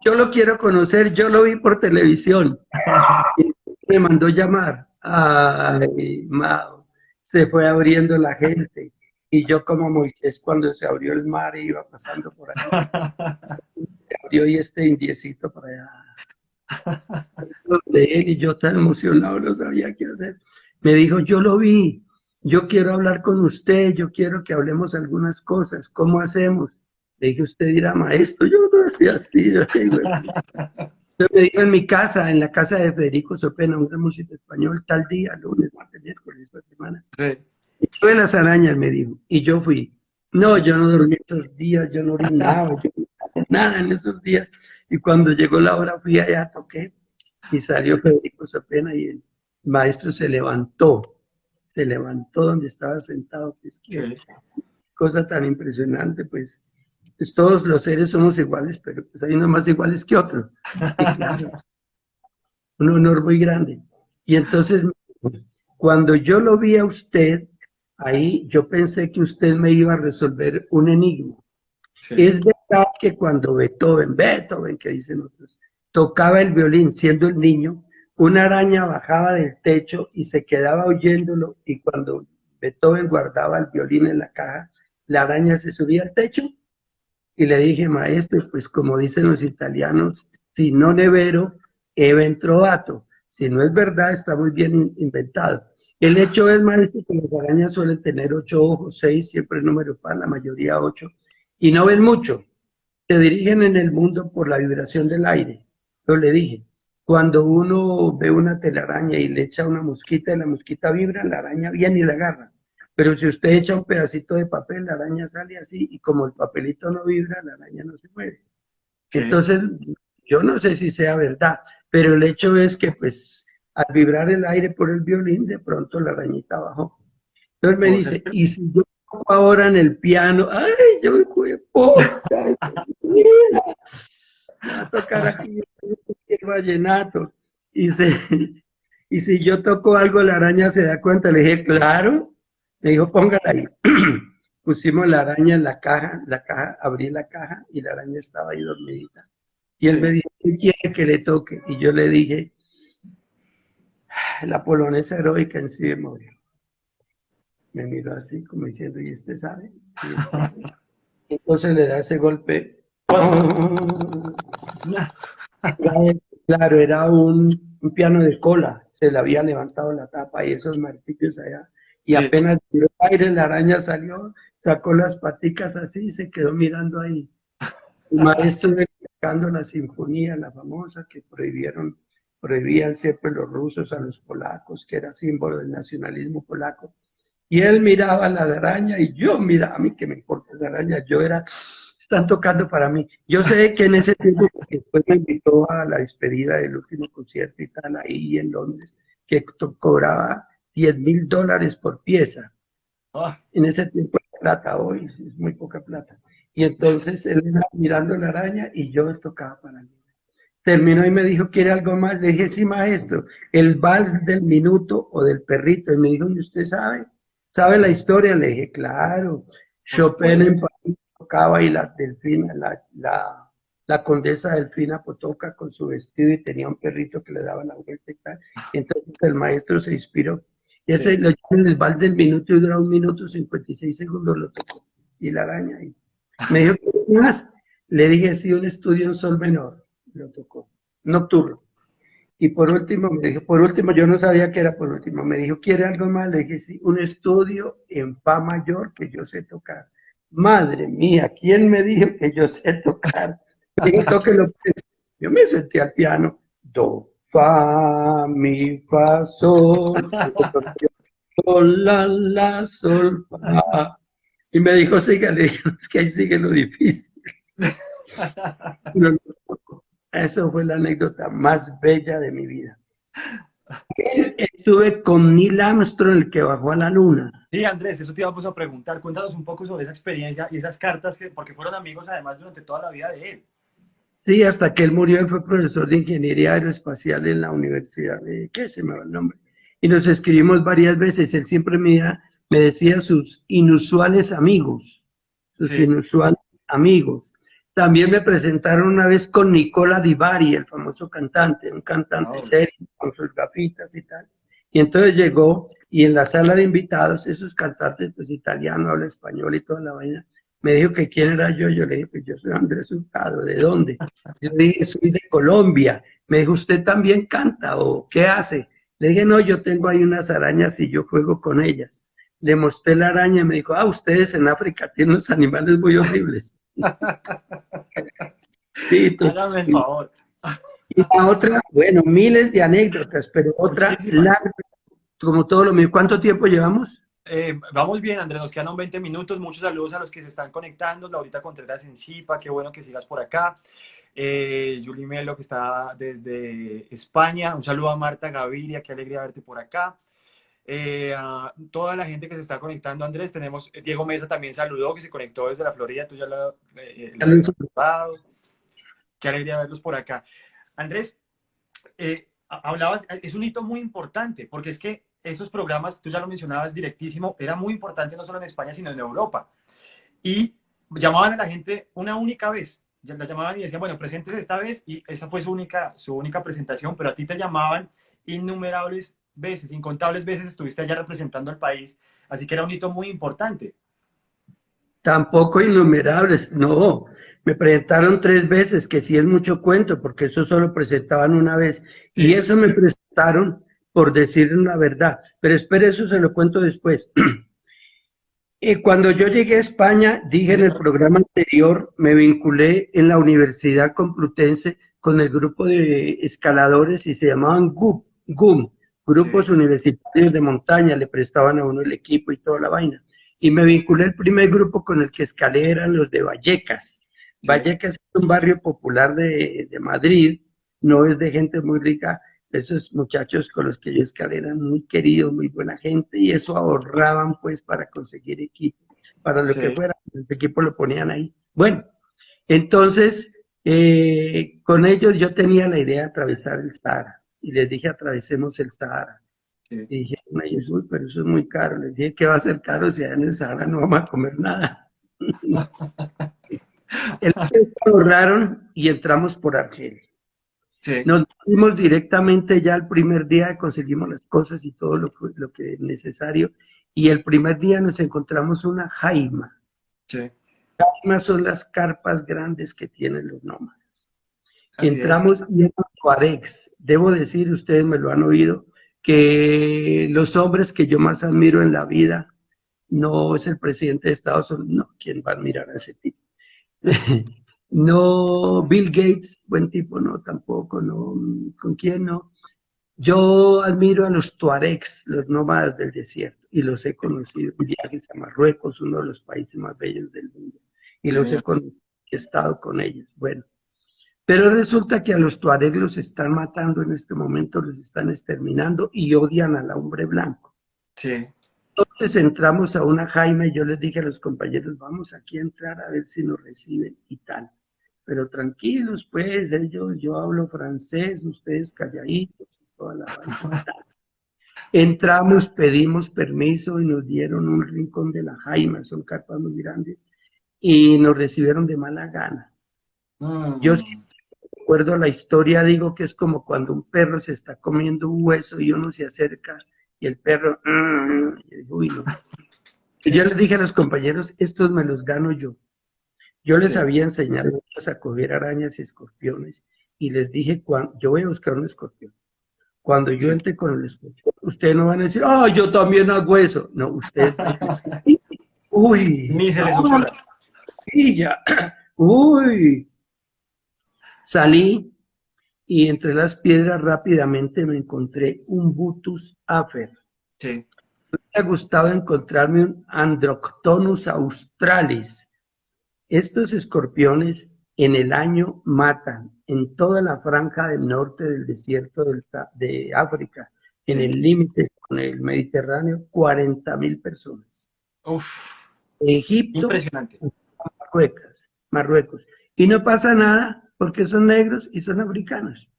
yo lo quiero conocer, yo lo vi por televisión. Y me mandó llamar. Ay, Mao, se fue abriendo la gente. Y yo como Moisés cuando se abrió el mar e iba pasando por ahí, se abrió y este indiecito por allá. De él y yo tan emocionado no sabía qué hacer. Me dijo, yo lo vi, yo quiero hablar con usted, yo quiero que hablemos algunas cosas, ¿cómo hacemos? Le dije, usted dirá, maestro, yo no hacía así. Entonces me dijo en mi casa, en la casa de Federico Sopena, un gran músico español, tal día, lunes, martes, miércoles, esta semana. Sí. Y yo de las arañas, me dijo, y yo fui. No, Sí. yo no dormí esos días, yo no orinaba, yo nada en esos días. Y cuando llegó la hora fui allá, toqué y salió Federico Sopena y el maestro se levantó donde estaba sentado, pues qué Sí, cosa tan impresionante, pues todos los seres somos iguales, pero pues hay unos más iguales que otros. Y claro, un honor muy grande. Y entonces, cuando yo lo vi a usted, ahí yo pensé que usted me iba a resolver un enigma. sí. Es verdad que cuando Beethoven, que dicen otros, tocaba el violín siendo el niño, una araña bajaba del techo y se quedaba oyéndolo, y cuando Beethoven guardaba el violín en la caja, la araña se subía al techo. Y le dije, maestro, pues como dicen los italianos, si non è vero, è ben trovato. Si no es verdad, está muy bien inventado. El hecho es, maestro, que las arañas suelen tener 8 ojos, 6, siempre el número par, la mayoría 8, y no ven mucho. Se dirigen en el mundo por la vibración del aire. Yo le dije, cuando uno ve una telaraña y le echa una mosquita y la mosquita vibra, la araña viene y la agarra. Pero si usted echa un pedacito de papel, la araña sale así y como el papelito no vibra, la araña no se mueve. Sí, Entonces, yo no sé si sea verdad, pero el hecho es que pues al vibrar el aire por el violín, de pronto la arañita bajó. Entonces me puedo ser. dice, ¿y si yo toco ahora en el piano? Ay, yo me fui, puta, mira, me va a tocar aquí el vallenato. Y, se, y si yo toco algo, la araña se da cuenta. Le dije, claro. Me dijo, póngala ahí. Pusimos la araña en la caja, abrí la caja y la araña estaba ahí dormidita. Y él Sí. me dijo, ¿qué quiere que le toque? Y yo le dije, la polonesa heroica en sí de morir. Me miró así como diciendo, ¿y este sabe? ¿Y este sabe? Entonces le da ese golpe. Claro, era un piano de cola, se le había levantado la tapa y esos martillos allá. Y Sí. apenas tiró aire, la araña salió, sacó las paticas así y se quedó mirando ahí. El maestro iba tocando la sinfonía, la famosa, que prohibían siempre los rusos a los polacos, que era símbolo del nacionalismo polaco. Y él miraba a la araña y yo miraba, a mí que me importa la araña, están tocando para mí. Yo sé que en ese tiempo, porque después me invitó a la despedida del último concierto y tal, ahí en Londres, que cobraba $10,000 por pieza. Ah, En ese tiempo era plata, hoy es muy poca plata. Y entonces él iba mirando la araña y yo tocaba para mí. Terminó y me dijo, ¿quiere algo más? Le dije, sí, maestro, el vals del minuto o del perrito. Y me dijo, ¿y usted sabe? ¿Sabe la historia? Le dije, claro. por Chopin supuesto. en París tocaba y la condesa Delfina Potocka con su vestido y tenía un perrito que le daba la vuelta y tal. Y entonces el maestro se inspiró. Y ese Sí. lo llaman el vals del minuto y dura 1 minuto 56 segundos, lo tocó. Y la araña ahí. Me dijo, ¿qué más? Le dije, sí, un estudio en sol menor. Lo tocó. Nocturno. Y por último, me dijo, por último, yo no sabía que era por último. Me dijo, ¿quiere algo más? Le dije, sí, un estudio en fa mayor que yo sé tocar. Madre mía, ¿quién me dijo que yo sé tocar? Le dije, tóquelo. Pues. Yo me senté al piano. Do, fa, mi, fa, sol. Sol, la, sol, fa. Y me dijo, siga, le dije, es que ahí sigue lo difícil. No, no, no. Eso fue la anécdota más bella de mi vida. Estuve con Neil Armstrong, el que bajó a la luna. Sí, Andrés, eso te íbamos a preguntar. Cuéntanos un poco sobre esa experiencia y esas cartas, porque fueron amigos además durante toda la vida de él. Sí, hasta que él murió, él fue profesor de ingeniería aeroespacial en la universidad de, ¿qué se me va el nombre? Y nos escribimos varias veces. Él siempre me decía sus inusuales amigos, sus Sí. inusuales amigos. También me presentaron una vez con Nicola Di Bari, el famoso cantante, un cantante Oh, serio, con sus gafitas y tal. Y entonces llegó y en la sala de invitados, esos cantantes, pues italiano, habla español y toda la vaina, me dijo que quién era yo. Yo le dije, pues yo soy Andrés Hurtado, ¿de dónde? Yo le dije, soy de Colombia. Me dijo, ¿usted también canta o qué hace? Le dije, no, yo tengo ahí unas arañas y yo juego con ellas. Le mostré la araña y me dijo, ustedes en África tienen unos animales muy horribles. Sí, hágame el favor. y la otra, bueno, miles de anécdotas, pero otra Muchísimas. larga, como todo lo mío. ¿Cuánto tiempo llevamos? Vamos bien, Andrés, nos quedan 20 minutos. Muchos saludos a los que se están conectando. Laurita Contreras en Zipa, qué bueno que sigas por acá. Juli Melo, que está desde España. Un saludo a Marta Gaviria, qué alegría verte por acá. A toda la gente que se está conectando, Andrés. Tenemos Diego Mesa también saludó, que se conectó desde la Florida. Tú ya lo habías saludado. Qué alegría verlos por acá. Andrés, hablabas, es un hito muy importante, porque es que esos programas, tú ya lo mencionabas directísimo, era muy importante no solo en España, sino en Europa. Y llamaban a la gente una única vez. La llamaban y decían, bueno, presentes esta vez, y esa fue su única presentación, pero a ti te llamaban innumerables veces, incontables veces estuviste allá representando al país, así que era un hito muy importante. Tampoco innumerables, no. Me presentaron 3 veces, que sí es mucho cuento, porque eso solo presentaban una vez. Y Sí, eso me presentaron por decir una verdad. Pero espere, eso se lo cuento después. Cuando yo llegué a España, sí, dije en el señor. programa anterior, me vinculé en la Universidad Complutense con el grupo de escaladores y se llamaban GUM, Grupos Sí, Universitarios de Montaña, le prestaban a uno el equipo y toda la vaina. Y me vinculé el primer grupo con el que escalé eran los de Vallecas. sí, Vallecas es un barrio popular de Madrid, no es de gente muy rica, esos muchachos con los que yo escalé eran muy queridos, muy buena gente, y eso ahorraban pues para conseguir equipo, para lo que sí. fuera, el equipo lo ponían ahí. Bueno, entonces con ellos yo tenía la idea de atravesar el Sahara, y les dije atravesemos el Sahara. Sí. Y dijeron ellos, uy, pero eso es muy caro. Les dije que va a ser caro si allá en el Sahara no vamos a comer nada. El ahorraron y entramos por Argelia. Sí, Nos fuimos directamente ya el primer día, conseguimos las cosas y todo lo que es necesario. Y el primer día nos encontramos una jaima. sí, Jaimas son las carpas grandes que tienen los nómadas. así es. Entramos y eran tuaregs. Debo decir, ustedes me lo han oído, que los hombres que yo más admiro en la vida no es el presidente de Estados Unidos, no, ¿quién va a admirar a ese tipo? No, Bill Gates, buen tipo, no, tampoco, no, ¿con quién no? Yo admiro a los tuaregs, los nómadas del desierto, y los he conocido en viajes a Marruecos, uno de los países más bellos del mundo, y Sí, los he señor. conocido, he estado con ellos. Bueno, pero resulta que a los tuaregs los están matando en este momento, los están exterminando y odian al hombre blanco. Sí, Entonces entramos a una jaima y yo les dije a los compañeros, vamos aquí a entrar a ver si nos reciben y tal. Pero tranquilos, pues, yo hablo francés, ustedes calladitos y toda la vaina. Entramos, pedimos permiso y nos dieron un rincón de la jaima, son carpas muy grandes, y nos recibieron de mala gana. Yo sí mm, recuerdo la historia, digo que es como cuando un perro se está comiendo un hueso y uno se acerca y el perro, y digo, uy, no. Y yo les dije a los compañeros, estos me los gano yo. Yo les sí. había enseñado a coger arañas y escorpiones y les dije, yo voy a buscar un escorpión. Cuando yo Sí. entre con el escorpión, ustedes no van a decir, ah, yo también hago eso. No, ustedes van a decir, uy, Ni se les no, ocurra. y ya, uy. Salí y entre las piedras rápidamente me encontré un Butus afer. Sí, Me ha gustado encontrarme un Androctonus australis. Estos escorpiones en el año matan en toda la franja del norte del desierto de África, en sí. el límite con el Mediterráneo, 40.000 personas. Uf, Egipto, impresionante. Marruecos. Y no pasa nada porque son negros y son africanos.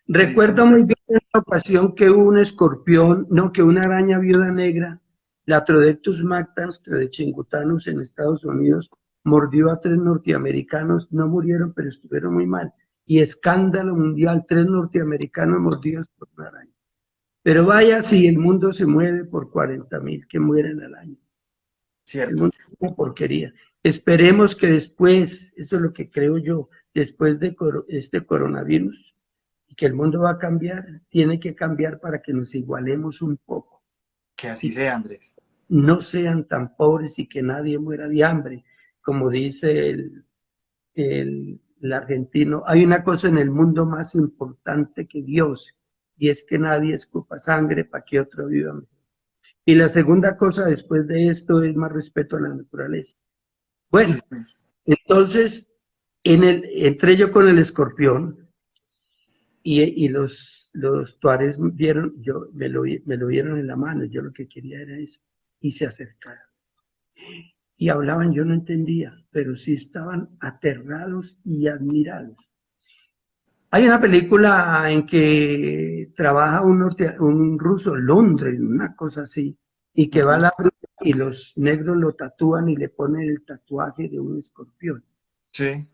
Recuerdo Tristemente. muy bien la ocasión que hubo un escorpión, no, que una araña viuda negra, la Trodectus mactans, Trodechingutanus en Estados Unidos, mordió a 3 norteamericanos, no murieron, pero estuvieron muy mal. Y escándalo mundial, 3 norteamericanos mordidos por una araña. Pero vaya si el mundo se mueve por 40.000 que mueren al año. El Cierto. mundo es una porquería. Esperemos que después, eso es lo que creo yo, después de este coronavirus, y que el mundo va a cambiar, tiene que cambiar para que nos igualemos un poco Que así y sea, Andrés. no sean tan pobres y que nadie muera de hambre. Como dice el argentino, hay una cosa en el mundo más importante que Dios, y es que nadie escupa sangre para que otro viva mejor. Y la segunda cosa después de esto es más respeto a la naturaleza. Bueno, Sí, entonces entré yo con el escorpión y los tuares vieron, me lo vieron en la mano, yo lo que quería era eso, y se acercaron. Y hablaban, yo no entendía, pero sí estaban aterrados y admirados. Hay una película en que trabaja un ruso, Londres, una cosa así, y que va a ujú, la bruja y los negros lo tatúan y le ponen el tatuaje de un escorpión. sí,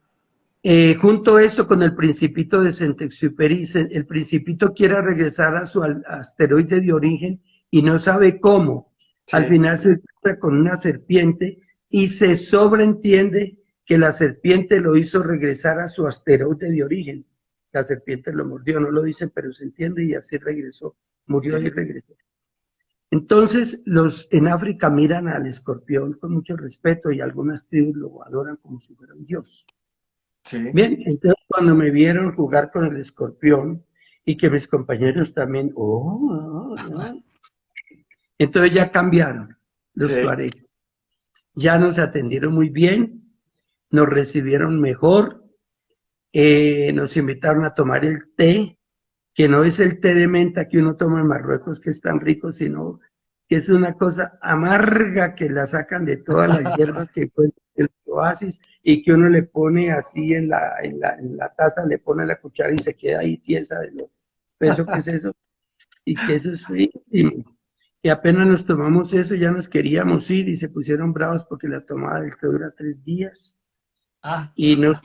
Junto a esto con el Principito de Saint-Exupéry, el Principito quiere regresar a su asteroide de origen y no sabe cómo. Al sí, final se encuentra con una serpiente y se sobreentiende que la serpiente lo hizo regresar a su asteroide de origen. La serpiente lo mordió, no lo dicen, pero se entiende y así regresó. Murió y sí, regresó. Entonces, los en África miran al escorpión con mucho respeto y algunas tribus lo adoran como si fuera un dios. sí, Bien, entonces cuando me vieron jugar con el escorpión y que mis compañeros también, entonces ya cambiaron los sí, tuaregs. Ya nos atendieron muy bien, nos recibieron mejor, nos invitaron a tomar el té, que no es el té de menta que uno toma en Marruecos, que es tan rico, sino que es una cosa amarga que la sacan de todas las hierbas que encuentran en el oasis y que uno le pone así en la taza, le pone la cuchara y se queda ahí tiesa de lo peso que es eso, y que eso es riquísimo. Y apenas nos tomamos eso, ya nos queríamos ir y se pusieron bravos porque la tomada del té dura 3 días ah, y nos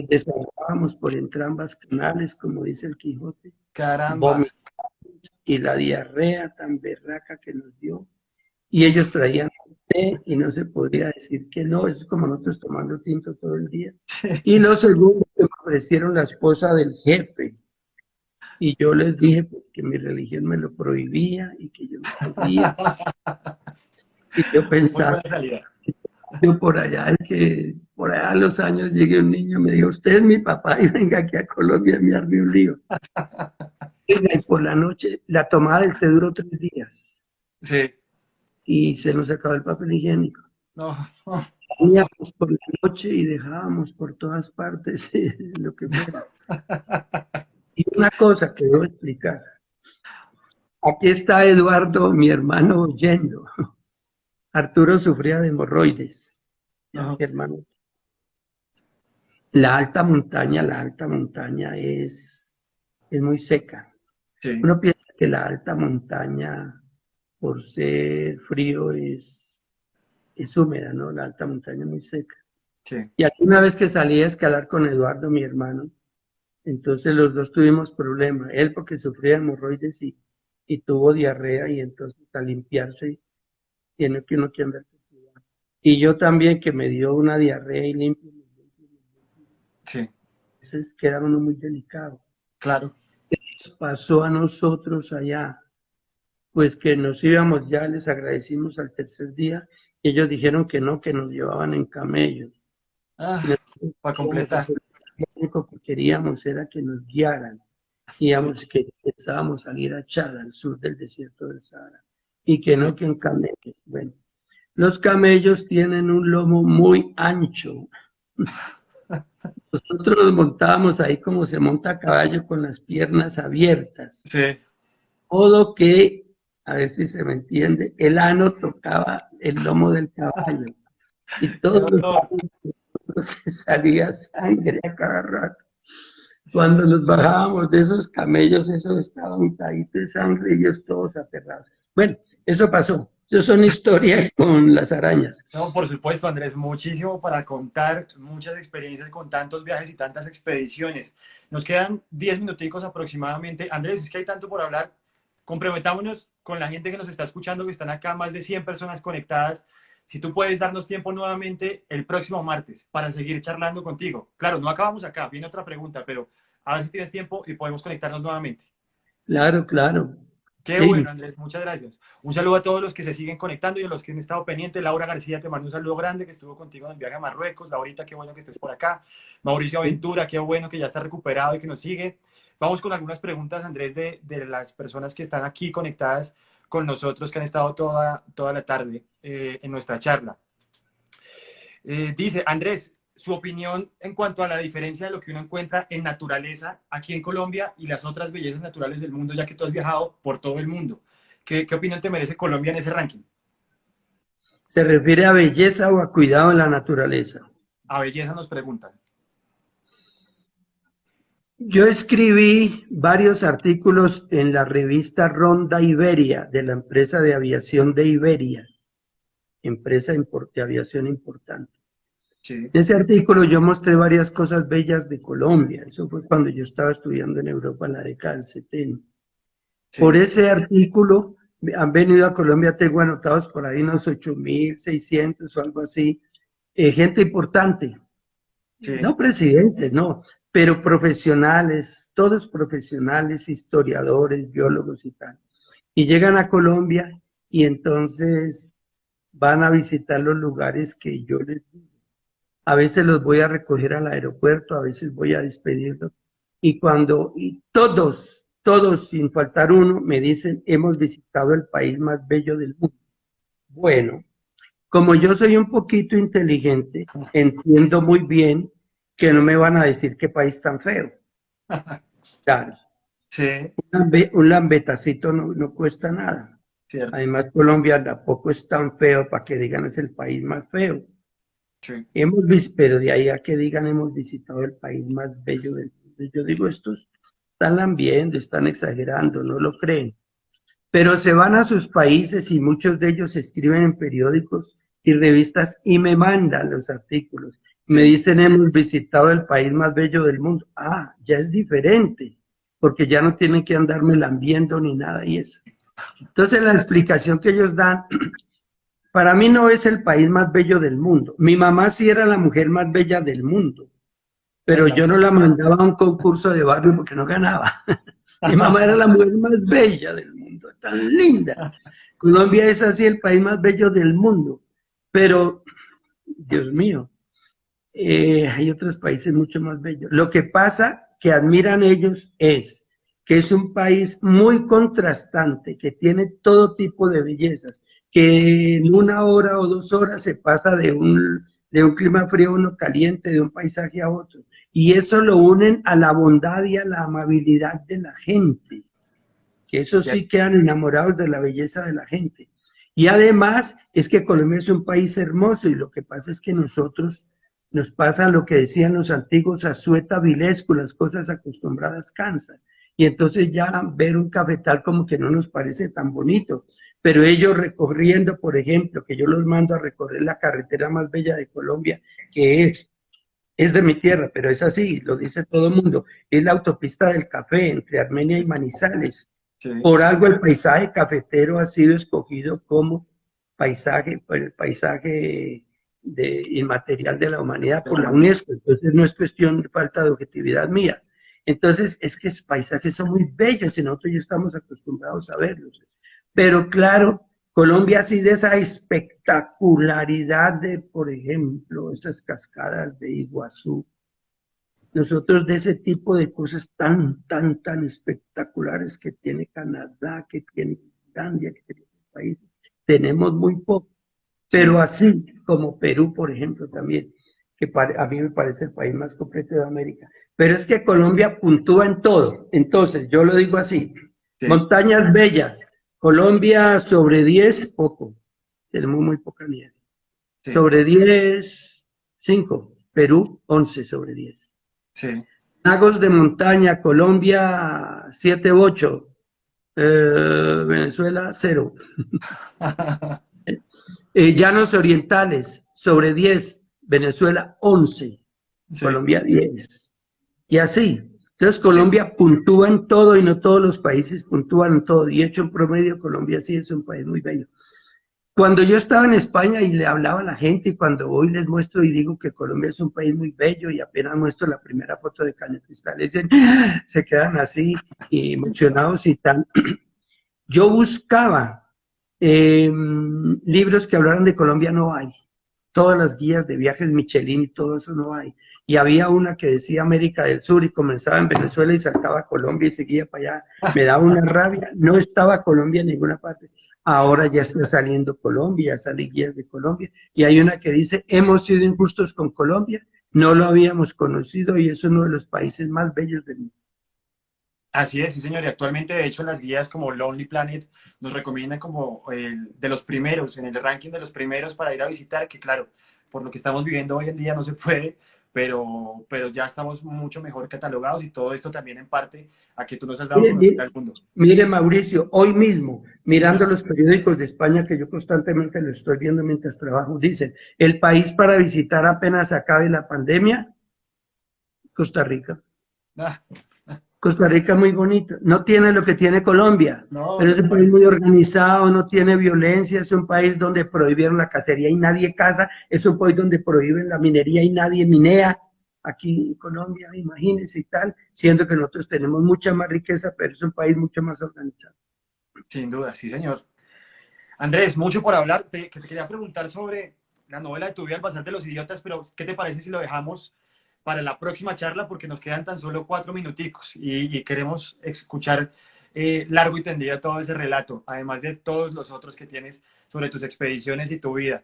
desahogábamos por entrambas canales, como dice el Quijote, caramba, vómitos y la diarrea tan berraca que nos dio. Y ellos uf, traían té y no se podía decir que no, eso es como nosotros tomando tinto todo el día. sí. Y lo segundo, que me ofrecieron la esposa del jefe. Y yo les dije pues, que mi religión me lo prohibía y que yo no podía. Y yo Muy pensaba, buena salida. yo por allá, que por allá a los años llegue un niño y me dijo, usted es mi papá y venga aquí a Colombia a enviarme un lío. Y por la noche, la tomada del té duró 3 días Sí, y se nos acabó el papel higiénico. no, no. Comíamos por la noche y dejábamos por todas partes lo que fuera. Y una cosa que debo explicar. Aquí está Eduardo, mi hermano, oyendo. Arturo sufría de hemorroides. Ya, mi No, hermano. La alta montaña es muy seca. sí, Uno piensa que la alta montaña, por ser frío, es húmeda, ¿no? La alta montaña es muy seca. sí. Y aquí una vez que salí a escalar con Eduardo, mi hermano, entonces los dos tuvimos problemas. Él porque sufría hemorroides y tuvo diarrea y entonces al limpiarse tiene que uno que andar con cuidado. Y yo también que me dio una diarrea y limpio, Sí, entonces queda uno muy delicado. claro. Pasó a nosotros allá, pues que nos íbamos ya, les agradecimos al tercer día, y ellos dijeron que no, que nos llevaban en camellos. Y Ah, nosotros para íbamos a completar. hacer, lo único que queríamos era que nos guiaran. Sí, Íbamos que pensábamos salir a Chad, al sur del desierto del Sahara, y que sí. no que en camellos. Bueno, los camellos tienen un lomo muy ancho. Nosotros nos montábamos ahí como se monta a caballo con las piernas abiertas. Sí. Modo que, a ver si se me entiende, el ano tocaba el lomo del caballo y Qué todos dolor. los se salía sangre a cada rato. Cuando nos bajábamos de esos camellos, eso estaba untadito de sangre y ellos todos aterrados. Bueno, eso pasó. Esas son historias con las arañas. No, por supuesto, Andrés, muchísimo para contar, muchas experiencias con tantos viajes y tantas expediciones. Nos quedan 10 minuticos aproximadamente. Andrés, es que hay tanto por hablar. Comprometámonos con la gente que nos está escuchando, que están acá, más de 100 personas conectadas. Si tú puedes darnos tiempo nuevamente el próximo martes para seguir charlando contigo. Claro, no acabamos acá, viene otra pregunta, pero a ver si tienes tiempo y podemos conectarnos nuevamente. Claro, claro. Qué bueno, Sí, Andrés, muchas gracias. Un saludo a todos los que se siguen conectando y a los que han estado pendientes. Laura García, te mando un saludo grande que estuvo contigo en el viaje a Marruecos. Laurita, qué bueno que estés por acá. Mauricio sí. Aventura, qué bueno que ya está recuperado y que nos sigue. Vamos con algunas preguntas, Andrés, de las personas que están aquí conectadas. con nosotros, que han estado toda la tarde en nuestra charla. Dice, Andrés, su opinión en cuanto a la diferencia de lo que uno encuentra en naturaleza aquí en Colombia y las otras bellezas naturales del mundo, ya que tú has viajado por todo el mundo. ¿Qué opinión te merece Colombia en ese ranking? ¿Se refiere a belleza o a cuidado en la naturaleza? A belleza nos preguntan. Yo escribí varios artículos en la revista Ronda Iberia, de la empresa de aviación de Iberia, empresa de aviación importante. Sí, En ese artículo yo mostré varias cosas bellas de Colombia. Eso fue cuando yo estaba estudiando en Europa en la década del 70. Por sí, ese artículo han venido a Colombia, tengo anotados por ahí unos 8.600 o algo así, gente importante, sí. no presidentes, no, pero profesionales, todos profesionales, historiadores, biólogos y tal. Y llegan a Colombia y entonces van a visitar los lugares que yo les digo. A veces los voy a recoger al aeropuerto, a veces voy a despedirlos. Y todos, sin faltar uno, me dicen, hemos visitado el país más bello del mundo. Bueno, como yo soy un poquito inteligente, entiendo muy bien que no me van a decir qué país tan feo. Claro, Sí, un lambetacito no cuesta nada. cierto. Además, Colombia tampoco es tan feo para que digan es el país más feo. Sí, Hemos visto, pero de ahí a que digan hemos visitado el país más bello del mundo. Yo digo, estos están viendo, están exagerando, no lo creen. Pero se van a sus países y muchos de ellos escriben en periódicos y revistas y me mandan los artículos. Me sí. dicen, hemos visitado el país más bello del mundo. Ah, ya es diferente, porque ya no tienen que andarme lambiendo ni nada y eso. Entonces la explicación que ellos dan, para mí no es el país más bello del mundo. Mi mamá sí era la mujer más bella del mundo, pero yo no la mandaba a un concurso de barrio porque no ganaba. Mi mamá era la mujer más bella del mundo, tan linda. Colombia es así el país más bello del mundo, pero, Dios mío, hay otros países mucho más bellos. Lo que pasa que admiran ellos es que es un país muy contrastante, que tiene todo tipo de bellezas, que en 1 hora o 2 horas se pasa de un clima frío a uno caliente, de un paisaje a otro. Y eso lo unen a la bondad y a la amabilidad de la gente, que eso sí quedan enamorados de la belleza de la gente. Y además es que Colombia es un país hermoso y lo que pasa es que nosotros nos pasa lo que decían los antiguos, asueta vilescu, las cosas acostumbradas cansan. Y entonces ya ver un cafetal como que no nos parece tan bonito. Pero ellos recorriendo, por ejemplo, que yo los mando a recorrer la carretera más bella de Colombia, que es de mi tierra, pero es así, lo dice todo el mundo, es la autopista del café entre Armenia y Manizales. Sí, Por algo el paisaje cafetero ha sido escogido como paisaje, por el paisaje inmaterial de la humanidad de la por la humanidad. UNESCO. Entonces no es cuestión de falta de objetividad mía. Entonces es que esos paisajes son muy bellos y nosotros ya estamos acostumbrados a verlos. Pero claro, Colombia sí de esa espectacularidad de, por ejemplo, esas cascadas de Iguazú, nosotros de ese tipo de cosas tan espectaculares que tiene Canadá, que tiene Islandia, que tiene otros países, tenemos muy poco. Pero Sí, así como Perú, por ejemplo, también, que a mí me parece el país más completo de América. Pero es que Colombia puntúa en todo. Entonces, yo lo digo así, sí, montañas bellas, Colombia sobre 10, poco. Tenemos muy poca nieve. sí, Sobre 10, 5. Perú, 11 sobre 10. sí. Lagos de montaña, Colombia 7, 8, Venezuela 0. Llanos orientales sobre 10, Venezuela 11, Sí, Colombia 10. Y así. Entonces sí. Colombia puntúa en todo y no todos los países puntúan en todo. Y hecho en promedio Colombia sí es un país muy bello. Cuando yo estaba en España y le hablaba a la gente y cuando hoy les muestro y digo que Colombia es un país muy bello y apenas muestro la primera foto de Caña Cristal, se quedan así emocionados y tal. Yo buscaba libros que hablaran de Colombia, no hay. Todas las guías de viajes Michelin y todo eso no hay. y había una que decía América del Sur y comenzaba en Venezuela y saltaba a Colombia y seguía para allá. Me daba una rabia, no estaba Colombia en ninguna parte. Ahora ya está saliendo Colombia, ya salen guías de Colombia y hay una que dice, hemos sido injustos con Colombia, no lo habíamos conocido y es uno de los países más bellos del mundo. Así es, sí señor, y actualmente de hecho las guías como Lonely Planet nos recomiendan como de los primeros, en el ranking de los primeros para ir a visitar, que claro, por lo que estamos viviendo hoy en día no se puede, pero ya estamos mucho mejor catalogados y todo esto también en parte a que tú nos has dado a Mire, conocer mire, al mundo. mire, Mauricio, hoy mismo, Dime. mirando los periódicos de España, que yo constantemente lo estoy viendo mientras trabajo, dicen, el país para visitar apenas acabe la pandemia, Costa Rica. Ah, Costa Rica muy bonito, no tiene lo que tiene Colombia, no, pero no es se un país muy parece. organizado, no tiene violencia, es un país donde prohibieron la cacería y nadie caza, es un país donde prohíben la minería y nadie minea. Aquí en Colombia, imagínense y tal, siendo que nosotros tenemos mucha más riqueza, pero es un país mucho más organizado. Sin duda, sí señor. Andrés, mucho por hablar. Que te quería preguntar sobre la novela de tu vida, El Bazar de los Idiotas, pero ¿qué te parece si lo dejamos para la próxima charla? Porque nos quedan tan solo 4 minuticos y queremos escuchar largo y tendido todo ese relato, además de todos los otros que tienes sobre tus expediciones y tu vida.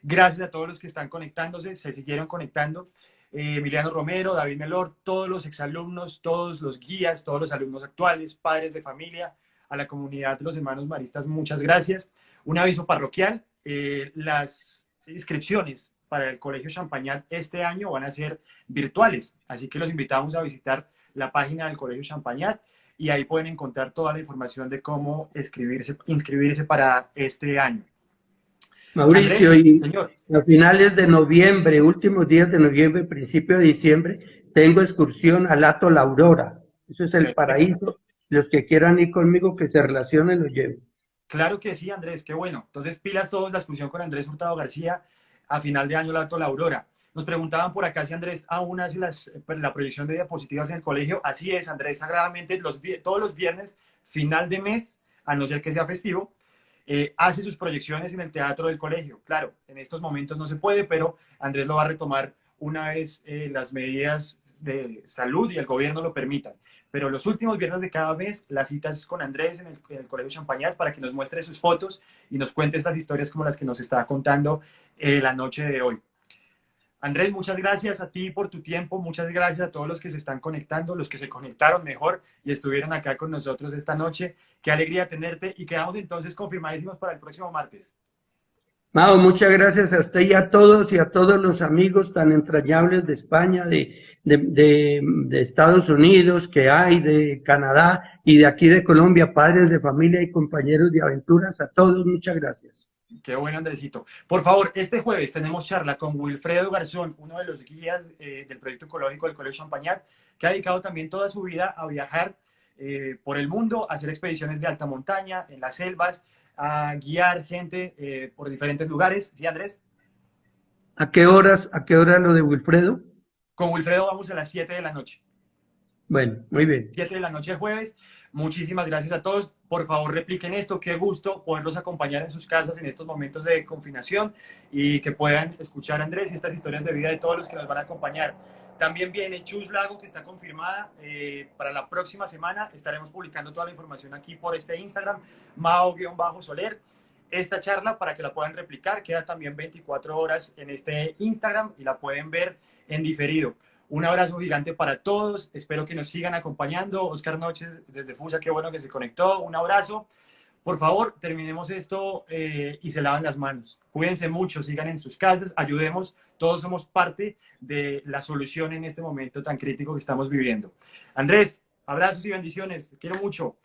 Gracias a todos los que están conectándose, se siguieron conectando. Emiliano Romero, David Melor, todos los exalumnos, todos los guías, todos los alumnos actuales, padres de familia, a la comunidad de los hermanos maristas, muchas gracias. Un aviso parroquial, las inscripciones para el Colegio Champagnat este año van a ser virtuales, así que los invitamos a visitar la página del Colegio Champagnat y ahí pueden encontrar toda la información de cómo inscribirse para este año. Mauricio, Andrés, y señor. a finales de noviembre, últimos días de noviembre, principio de diciembre, tengo excursión al Hato La Aurora. Eso es el Perfecto. paraíso. Los que quieran ir conmigo, que se relacionen, los llevo. Claro que sí, Andrés, qué bueno. Entonces, pilas todos la excursión con Andrés Hurtado García a final de año, la Aurora. Nos preguntaban por acá si Andrés aún hace la proyección de diapositivas en el colegio. Así es, Andrés, sagradamente, todos los viernes, final de mes, a no ser que sea festivo, hace sus proyecciones en el teatro del colegio. Claro, en estos momentos no se puede, pero Andrés lo va a retomar una vez las medidas de salud y el gobierno lo permitan. Pero los últimos viernes de cada mes, las citas con Andrés en el Colegio Champagnat para que nos muestre sus fotos y nos cuente estas historias como las que nos está contando la noche de hoy. Andrés, muchas gracias a ti por tu tiempo, muchas gracias a todos los que se están conectando, los que se conectaron mejor y estuvieron acá con nosotros esta noche. Qué alegría tenerte y quedamos entonces confirmadísimos para el próximo martes. Mao, muchas gracias a usted y a todos los amigos tan entrañables de España, de Estados Unidos que hay, de Canadá y de aquí de Colombia, padres de familia y compañeros de aventuras. A todos, muchas gracias. Qué bueno, Andresito. Por favor, este jueves tenemos charla con Wilfredo Garzón, uno de los guías del proyecto ecológico del Colegio Champagnat, que ha dedicado también toda su vida a viajar por el mundo, a hacer expediciones de alta montaña, en las selvas, a guiar gente por diferentes lugares. ¿Sí, Andrés? A qué hora lo de Wilfredo? Con Wilfredo vamos a las 7 de la noche. Bueno, muy bien. 7 de la noche el jueves. Muchísimas gracias a todos. Por favor, repliquen esto. Qué gusto poderlos acompañar en sus casas en estos momentos de confinación y que puedan escuchar a Andrés y estas historias de vida de todos los que nos van a acompañar. También viene Chus Lago, que está confirmada para la próxima semana. Estaremos publicando toda la información aquí por este Instagram, Mao-Soler. Esta charla, para que la puedan replicar, queda también 24 horas en este Instagram y la pueden ver en diferido. Un abrazo gigante para todos. Espero que nos sigan acompañando. Oscar Noches desde Fusa, qué bueno que se conectó. Un abrazo. Por favor, terminemos esto y se lavan las manos. Cuídense mucho, sigan en sus casas, ayudemos. Todos somos parte de la solución en este momento tan crítico que estamos viviendo. Andrés, abrazos y bendiciones. Te quiero mucho.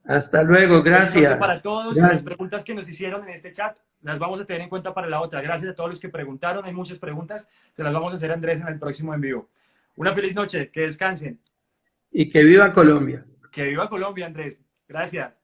Hasta luego, Feliz noche gracias. para todos. Las Gracias. preguntas que nos hicieron en este chat las vamos a tener en cuenta para la otra. Gracias a todos los que preguntaron. Hay muchas preguntas. Se las vamos a hacer a Andrés en el próximo en vivo. Una feliz noche. Que descansen. Y que viva Colombia. Que viva Colombia, Andrés. Gracias.